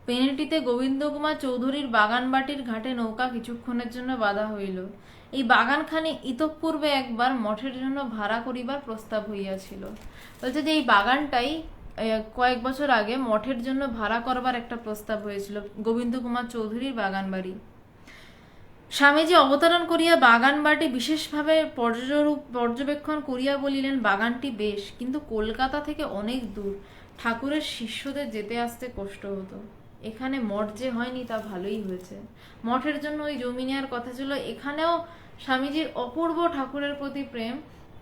পেনেটিতে গোবিন্দকুমার চৌধুরীর বাগানবাটির ঘাটে নৌকা কিছুক্ষণের জন্য বাধা হইল। এই বাগানখানি ইতঃপূর্বে একবার মঠের জন্য ভাড়া করিবার প্রস্তাব হইয়াছিল। বলছে যে এই বাগানটাই কয়েক বছর আগে মঠের জন্য ভাড়া করবার একটা প্রস্তাব হয়েছিল, গোবিন্দকুমার চৌধুরীর বাগান বাড়ি। স্বামীজি অবতরণ করিয়া বাগান বাটি বিশেষভাবে পর্যবেক্ষণ করিয়া বলিলেন, বাগানটি বেশ, কিন্তু কলকাতা থেকে অনেক দূর, ঠাকুরের শিষ্যদের যেতে আসতে কষ্ট হতো। এখানে মঠ যে হয়নি তা ভালোই হয়েছে। মঠের জন্য ওই জমি নেওয়ার কথা ছিল। এখানেও স্বামীজির অপূর্ব ঠাকুরের প্রতি প্রেম।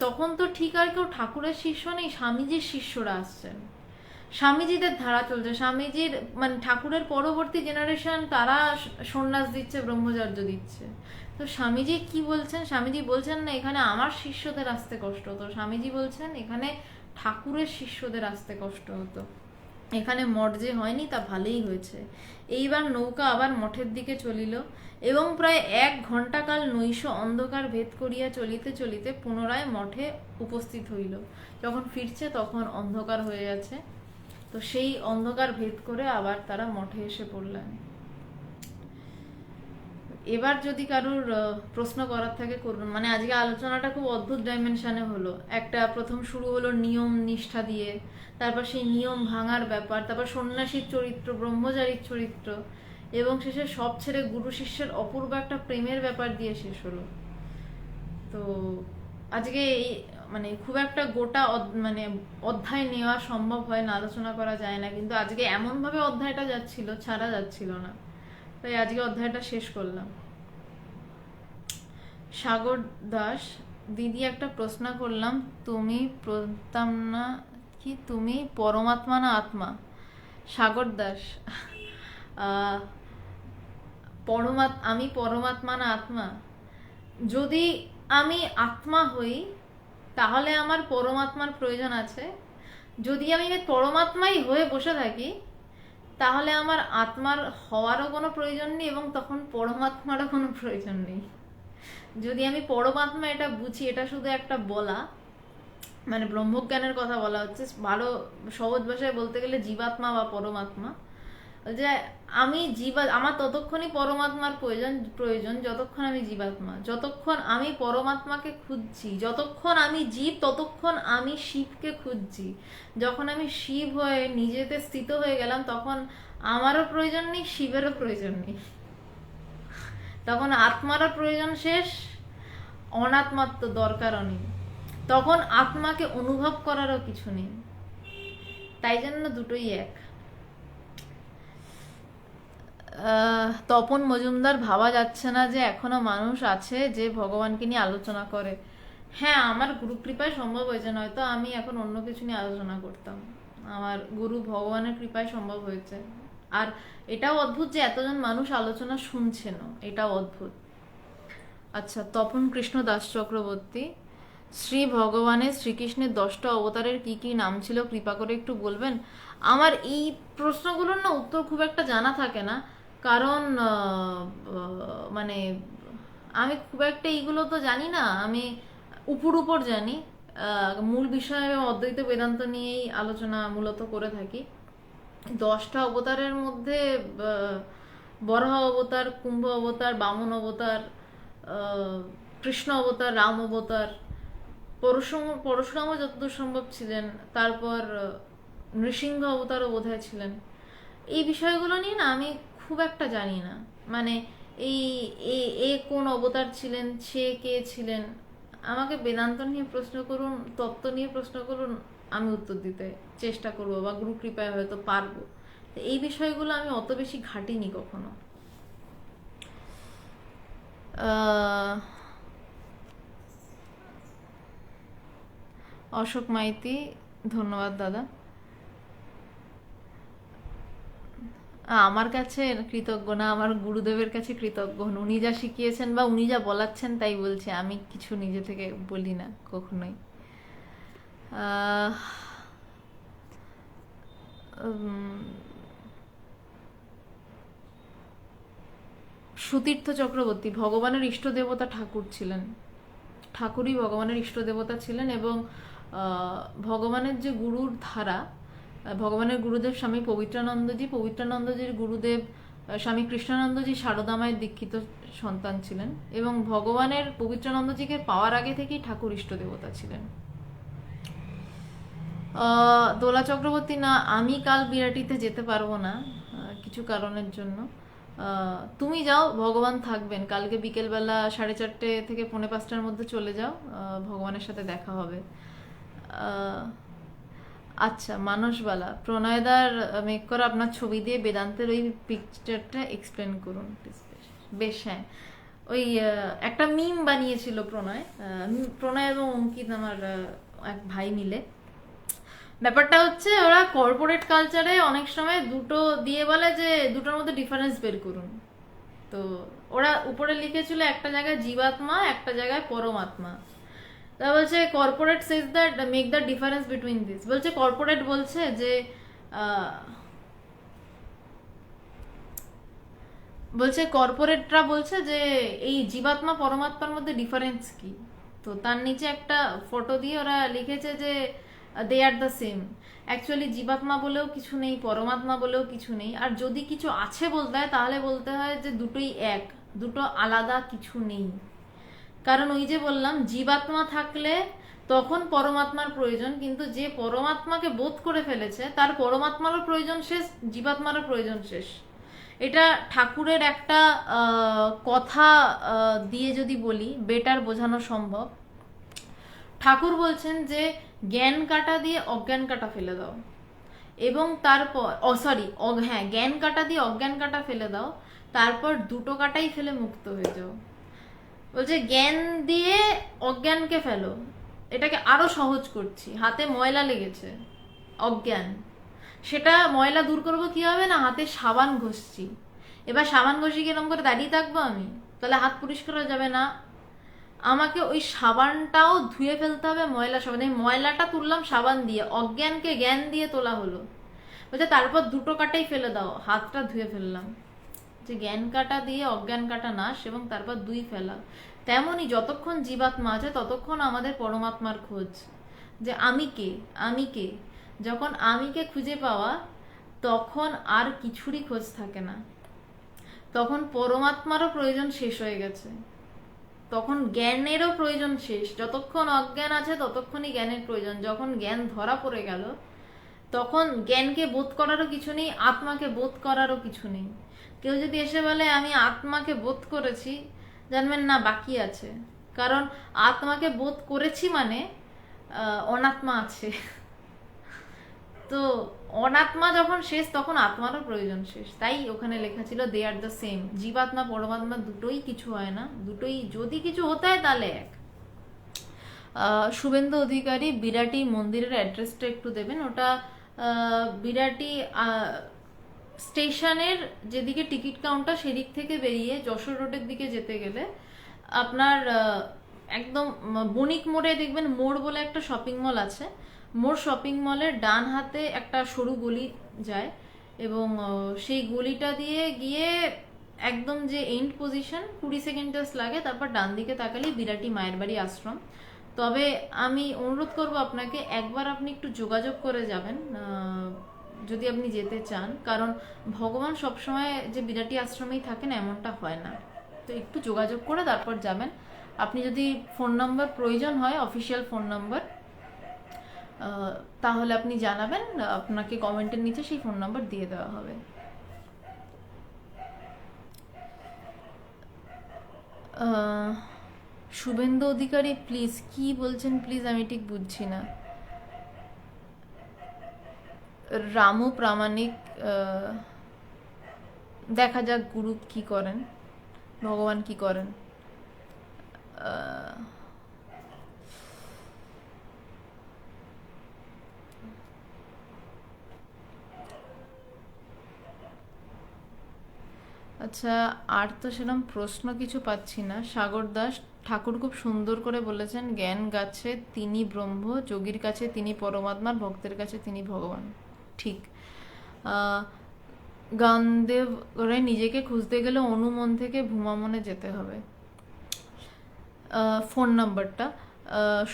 তখন তো ঠিক আর কেউ ঠাকুরের শিষ্য নেই, স্বামীজির শিষ্যরা আসছেন, স্বামীজিদের ধারা চলছে। স্বামীজির মানে ঠাকুরের পরবর্তী জেনারেশন তারা সন্ন্যাস দিচ্ছে, ব্রহ্মচর্য দিচ্ছে। তো স্বামীজি কি বলছেন? স্বামীজি বলছেন না এখানে আমার শিষ্যদের আসতে কষ্ট হতো, স্বামীজি বলছেন এখানে ঠাকুরের শিষ্যদের আসতে কষ্ট হতো। এখানে মঠ যে হয়নি তা ভালোই হয়েছে। এইবার নৌকা আবার মঠের দিকে চলিল এবং প্রায় 1 ঘণ্টাকাল নৈশ অন্ধকার ভেদ করিয়া চলিতে চলিতে পুনরায় মঠে উপস্থিত হইল। যখন ফিরছে তখন অন্ধকার হয়ে গেছে। তো সেই অন্ধকার ভেদ করে আবার তারা মঠে এসে পড়লেন। এবার যদি কারুর প্রশ্ন করার থাকে করবেন। মানে আজকে আলোচনাটা খুব অদ্ভুত ডাইমেনশনে হলো। একটা প্রথম শুরু হলো নিয়ম নিষ্ঠা দিয়ে, তারপর সেই নিয়ম ভাঙার ব্যাপার, তারপর সন্ন্যাসীর চরিত্র, ব্রহ্মচারীর চরিত্র, এবং শেষে সব ছেড়ে গুরু শিষ্যের অপূর্ব একটা প্রেমের ব্যাপার দিয়ে শেষ হলো। তো আজকে এই মানে খুব একটা গোটা মানে অধ্যায় নেওয়া সম্ভব হয় না, আলোচনা করা যায় না, কিন্তু আজকে এমন ভাবে অধ্যায়টা যাচ্ছিল, ছাড়া যাচ্ছিল না, তাই আজকে অধ্যায়টা শেষ করলাম। সাগর দাস দিদি, একটা প্রশ্ন করলাম, তুমি প্রতাম না কি, তুমি পরমাত্মা না আত্মা? সাগর দাস, আমি পরমাত্মা না আত্মা? যদি আমি আত্মা হই তাহলে আমার পরমাত্মার প্রয়োজন আছে। যদি আমি পরমাত্মাই হয়ে বসে থাকি তাহলে আমার আত্মার হওয়ারও কোনো প্রয়োজন নেই এবং তখন পরমাত্মারও কোনো প্রয়োজন নেই। যদি আমি পরমাত্মা এটা বুঝি, এটা শুধু একটা বলা, মানে ব্রহ্মজ্ঞানের কথা বলা হচ্ছে, ভালো সহজ ভাষায় বলতে গেলে জীবাত্মা বা পরমাত্মা, যে আমি আমার ততক্ষণই পরমাত্মার প্রয়োজন যতক্ষণ আমি জীবাত্মা। যতক্ষণ আমি পরমাত্মাকে খুঁজছি, যতক্ষণ আমি জীব ততক্ষণ আমি শিবকে খুঁজছি। যখন আমি শিব হয়ে নিজেতে স্থিত হয়ে গেলাম তখন আমারও প্রয়োজন নেই, শিবেরও প্রয়োজন নেই, তখন আত্মারও প্রয়োজন শেষ, অনাত্মার তো দরকারও নেই, তখন আত্মাকে অনুভব করারও কিছু নেই। তাই জন্য দুটোই এক। তপন মজুমদার, ভাবা যাচ্ছে না যে এখনো মানুষ আছে যে ভগবানকে নিয়ে আলোচনা করে। হ্যাঁ, আমার গুরু কৃপায় সম্ভব হয়েছে, নয়তো আমি এখন অন্য কিছু নিয়ে আলোচনা করতাম। আমার গুরু ভগবানের কৃপায় সম্ভব হয়েছে। আর এটাও অদ্ভুত যে এতজন মানুষ আলোচনা শুনছেন, এটাও অদ্ভুত। আচ্ছা, তপন কৃষ্ণ দাস চক্রবর্তী, শ্রী ভগবানের শ্রীকৃষ্ণের 10টা অবতারের কি কি নাম ছিল কৃপা করে একটু বলবেন? আমার এই প্রশ্নগুলোর না উত্তর খুব একটা জানা থাকে না, কারণ মানে আমি খুব একটা এইগুলো তো জানি না, আমি উপর জানি। মূল বিষয় অদ্বৈত বেদান্ত নিয়েই আলোচনা মূলত করে থাকি। 10টা অবতারের মধ্যে বরাহ অবতার, কুম্ভ অবতার, বামন অবতার, কৃষ্ণ অবতার, রাম অবতার, পরশুরামও যতদূর সম্ভব ছিলেন, তারপর নৃসিংহ অবতারও বোধহয় ছিলেন। এই বিষয়গুলো নিয়ে না আমি খুব একটা জানি না, মানে এই এ এ কোন অবতার ছিলেন, সে কে ছিলেন। আমাকে বেদান্ত নিয়ে প্রশ্ন করুন, তত্ত্ব নিয়ে প্রশ্ন করুন, আমি উত্তর দিতে চেষ্টা করবো, বা গুরু কৃপায় হয়তো পারবো। এই বিষয়গুলো আমি অত বেশি ঘাটিনি কখনো। অশোক মাইতি, ধন্যবাদ দাদা। আমার কাছে কৃতজ্ঞ না, আমার গুরুদেবের কাছে কৃতজ্ঞ হন। উনি যা শিখিয়েছেন বা উনি যা বলাচ্ছেন তাই বলছি, আমি কিছু নিজে থেকে বলি না কখনোই। সুতীর্থ চক্রবর্তী, ভগবানের ইষ্ট দেবতা ঠাকুর ছিলেন, ঠাকুরই ভগবানের ইষ্ট দেবতা ছিলেন। এবং ভগবানের যে গুরুর ধারা, ভগবানের গুরুদেব স্বামী পবিত্রানন্দজি, পবিত্রানন্দজির গুরুদেব স্বামী কৃষ্ণানন্দজি শারদামায়ের দীক্ষিত সন্তান ছিলেন। এবং ভগবানের পবিত্রানন্দজিকে পাওয়ার আগে থেকেই ঠাকুর ইষ্ট দেবতা ছিলেন। দোলা চক্রবর্তী, না আমি কাল বিরাটিতে যেতে পারবো না কিছু কারণের জন্য। তুমি যাও, ভগবান থাকবেন। কালকে বিকেলবেলা 4:30 থেকে 4:45-র মধ্যে চলে যাও, ভগবানের সাথে দেখা হবে। আচ্ছা, মানসবালা, প্রণয়দার মেক করা আপনার ছবি দিয়ে বেদান্তের ওই পিকচারটা এক্সপ্লেন করুন। বেশ, হ্যাঁ, ওই একটা মিম বানিয়েছিল প্রণয় এবং অঙ্কিত, আমার এক ভাই মিলে। ব্যাপারটা হচ্ছে, ওরা কর্পোরেট কালচারে অনেক সময় দুটো দিয়ে বলে যে দুটোর মধ্যে ডিফারেন্স বের করুন। তো ওরা উপরে লিখেছিল একটা জায়গায় জীবাত্মা, একটা জায়গায় পরমাত্মা। তা বলছে corporate says that make the difference between this. বলছে কর্পোরেট বলছে যে কর্পোরেটরা বলছে যে এই জীবাত্মা পরমাত্মার মধ্যে ডিফারেন্স কি। তো তার নিচে একটা ফটো দিয়ে ওরা লিখেছে যে দে আর দ্য সেম। অ্যাকচুয়ালি জীবাত্মা বলেও কিছু নেই, পরমাত্মা বলেও কিছু নেই। আর যদি কিছু আছে বলতে হয় তাহলে বলতে হয় যে দুটোই এক, দুটো আলাদা কিছু নেই। কারণ ওই যে বললাম, জীবাত্মা থাকলে তখন পরমাত্মার প্রয়োজন, কিন্তু যে পরমাত্মাকে বোধ করে ফেলেছে তার পরমাত্মারও প্রয়োজন শেষ, জীবাত্মারও প্রয়োজন শেষ। এটা ঠাকুরের একটা কথা দিয়ে যদি বলি বেটার বোঝানো সম্ভব। ঠাকুর বলছেন যে জ্ঞান কাটা দিয়ে অজ্ঞান কাটা ফেলে দাও, এবং তারপর হ্যাঁ, জ্ঞান কাটা দিয়ে অজ্ঞান কাটা ফেলে দাও, তারপর দুটো কাটাই ফেলে মুক্ত হয়ে যাও। বলছে জ্ঞান দিয়ে অজ্ঞানকে ফেলো। এটাকে আরো সহজ করছি, হাতে ময়লা লেগেছে, অজ্ঞান, সেটা ময়লা দূর করবো কিভাবে, না হাতে সাবান ঘষছি। এবার সাবান ঘষি কিরম করে দাঁড়িয়ে থাকবো আমি? তাহলে হাত পরিষ্কার হয়ে যাবে না। আমাকে ওই সাবানটাও ধুয়ে ফেলতে হবে ময়লা সাবান। এই ময়লাটা তুললাম সাবান দিয়ে, অজ্ঞানকে জ্ঞান দিয়ে তোলা হলো। বলছে তারপর দুটো কাটাই ফেলে দাও, হাতটা ধুয়ে ফেললাম। যে জ্ঞান কাটা দিয়ে অজ্ঞান কাটা নাশ, এবং তারপর দুই ফেলা। তেমনি যতক্ষণ জীবাত্মা আছে ততক্ষণ আমাদের পরমাত্মার খোঁজ, যে আমি কে। যখন আমিকে খুঁজে পাওয়া, তখন আর কিছুরই খোঁজ থাকে না, তখন পরমাত্মারও প্রয়োজন শেষ হয়ে গেছে, তখন জ্ঞানেরও প্রয়োজন শেষ। যতক্ষণ অজ্ঞান আছে ততক্ষণই জ্ঞানের প্রয়োজন। যখন জ্ঞান ধরা পড়ে গেল, তখন জ্ঞানকে বোধ করারও কিছু নেই, আত্মাকে বোধ করারও কিছু নেই। কেউ যদি এসে বলে আমি আত্মাকে বোধ করেছি, জানবেন না বাকি আছে। কারণ আত্মাকে বোধ করেছি মানে অনাত্মা আছে। তো অনাত্মা যখন শেষ, তখন আত্মারও প্রয়োজন শেষ। তাই ওখানে লেখা ছিল দে আর দ্য সেম। জীবাত্মা পরমাত্মা দুটোই কিছু হয় না, দুটোই যদি কিছু হতে হয় তাহলে এক। শুভেন্দু অধিকারী, বিরাটি মন্দিরের অ্যাড্রেসটা একটু দেবেন। ওটা বিরাটি স্টেশনের যেদিকে টিকিট কাউন্টার, সেদিক থেকে বেরিয়ে যশোর রোডের দিকে যেতে গেলে আপনার একদম বণিক মোড়ে দেখবেন মোড় বলে একটা শপিং মল আছে। মোড় শপিং মলের ডান হাতে একটা সরু গলি যায়, এবং সেই গলিটা দিয়ে গিয়ে একদম যে এন্ড পজিশন 20 সেকেন্ড লাগে, তারপর ডান দিকে তাকালেই বিরাটি মায়ের বাড়ি আশ্রম। তবে আমি অনুরোধ করব আপনাকে, একবার আপনি একটু যোগাযোগ করে যাবেন যদি আপনি যেতে চান। কারণ ভগবান সবসময় যে বিরাটি আশ্রমেই থাকেন এমনটা হয় না, তো একটু যোগাযোগ করে তারপর যাবেন। আপনি যদি ফোন নাম্বার প্রয়োজন হয়, অফিসিয়াল ফোন নাম্বার, তাহলে আপনি জানাবেন, আপনাকে কমেন্টের নিচে সেই ফোন নাম্বার দিয়ে দেওয়া হবে। শুভেন্দু অধিকারী প্লিজ, কি বলছেন প্লিজ আমি ঠিক বুঝছি না। রামু প্রামাণিক, দেখা যাক গুরু কি করেন, ভগবান কি করেন। আচ্ছা, আর তো সেরকম প্রশ্ন কিছু পাচ্ছি না। সাগর দাস ঠাকুর খুব সুন্দর করে বলেছেন, জ্ঞান গাছে তিনি ব্রহ্ম, যোগীর কাছে তিনি পরমাত্মা, ভক্তের কাছে তিনি ভগবান। ঠিক। গানদেব করে নিজেকে খুঁজতে গেলে অনুমন থেকে ভূমামনে যেতে হবে। ফোন নাম্বারটা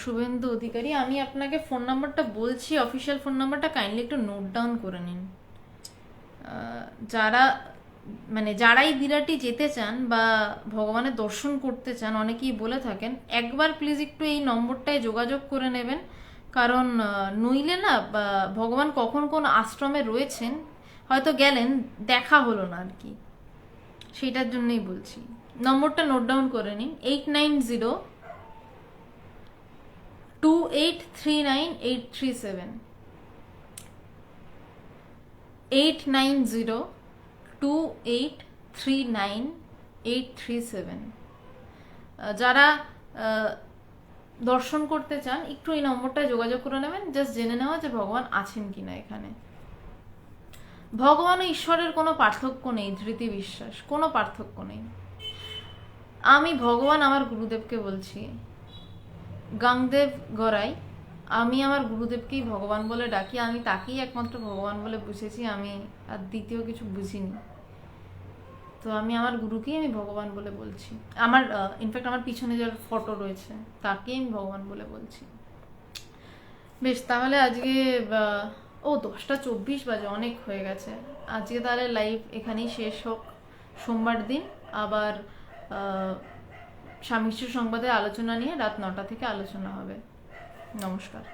শুভেন্দু অধিকারী, আমি আপনাকে ফোন নাম্বারটা বলছি, অফিসিয়াল ফোন নাম্বারটা কাইন্ডলি একটু নোট ডাউন করে নিন। যারাই বিরাটি যেতে চান বা ভগবানের দর্শন করতে চান, অনেকেই বলে থাকেন, একবার প্লিজ একটু এই নম্বরটায় যোগাযোগ করে নেবেন, কারণ নইলে না ভগবান কখন কোন আশ্রমে রয়েছেন হয়তো গেলেন, দেখা হলো না আর কি, সেটার জন্যই বলছি। নম্বরটা নোট ডাউন করে নিন, 8902839837, 8902839837। যারা দর্শন করতে চান একটু এই নম্বরটায় যোগাযোগ করে নেবেন, জাস্ট জেনে নেওয়া যে ভগবান আছেন কিনা এখানে। ভগবান ও ঈশ্বরের কোনো পার্থক্য নেই, ধৃতি বিশ্বাস, কোনো পার্থক্য নেই। আমি ভগবান আমার গুরুদেবকে বলছি, গাংদেব গড়াই, আমি আমার গুরুদেবকেই ভগবান বলে ডাকি, আমি তাকেই একমাত্র ভগবান বলে বুঝেছি, আমি আর দ্বিতীয় কিছু বুঝিনি। তো আমি আমার গুরুকেই আমি ভগবান বলে বলছি। আমার ইনফ্যাক্ট আমার পিছনে যার ফটো রয়েছে তাকেই আমি ভগবান বলে বলছি। বেশ, তাহলে আজকে 10টা 24 বাজে, অনেক হয়ে গেছে। আজকে তাহলে লাইভ এখানেই শেষ হোক। সোমবার দিন আবার স্বামী সংবাদে আলোচনা নিয়ে রাত 9টা থেকে আলোচনা হবে। নমস্কার।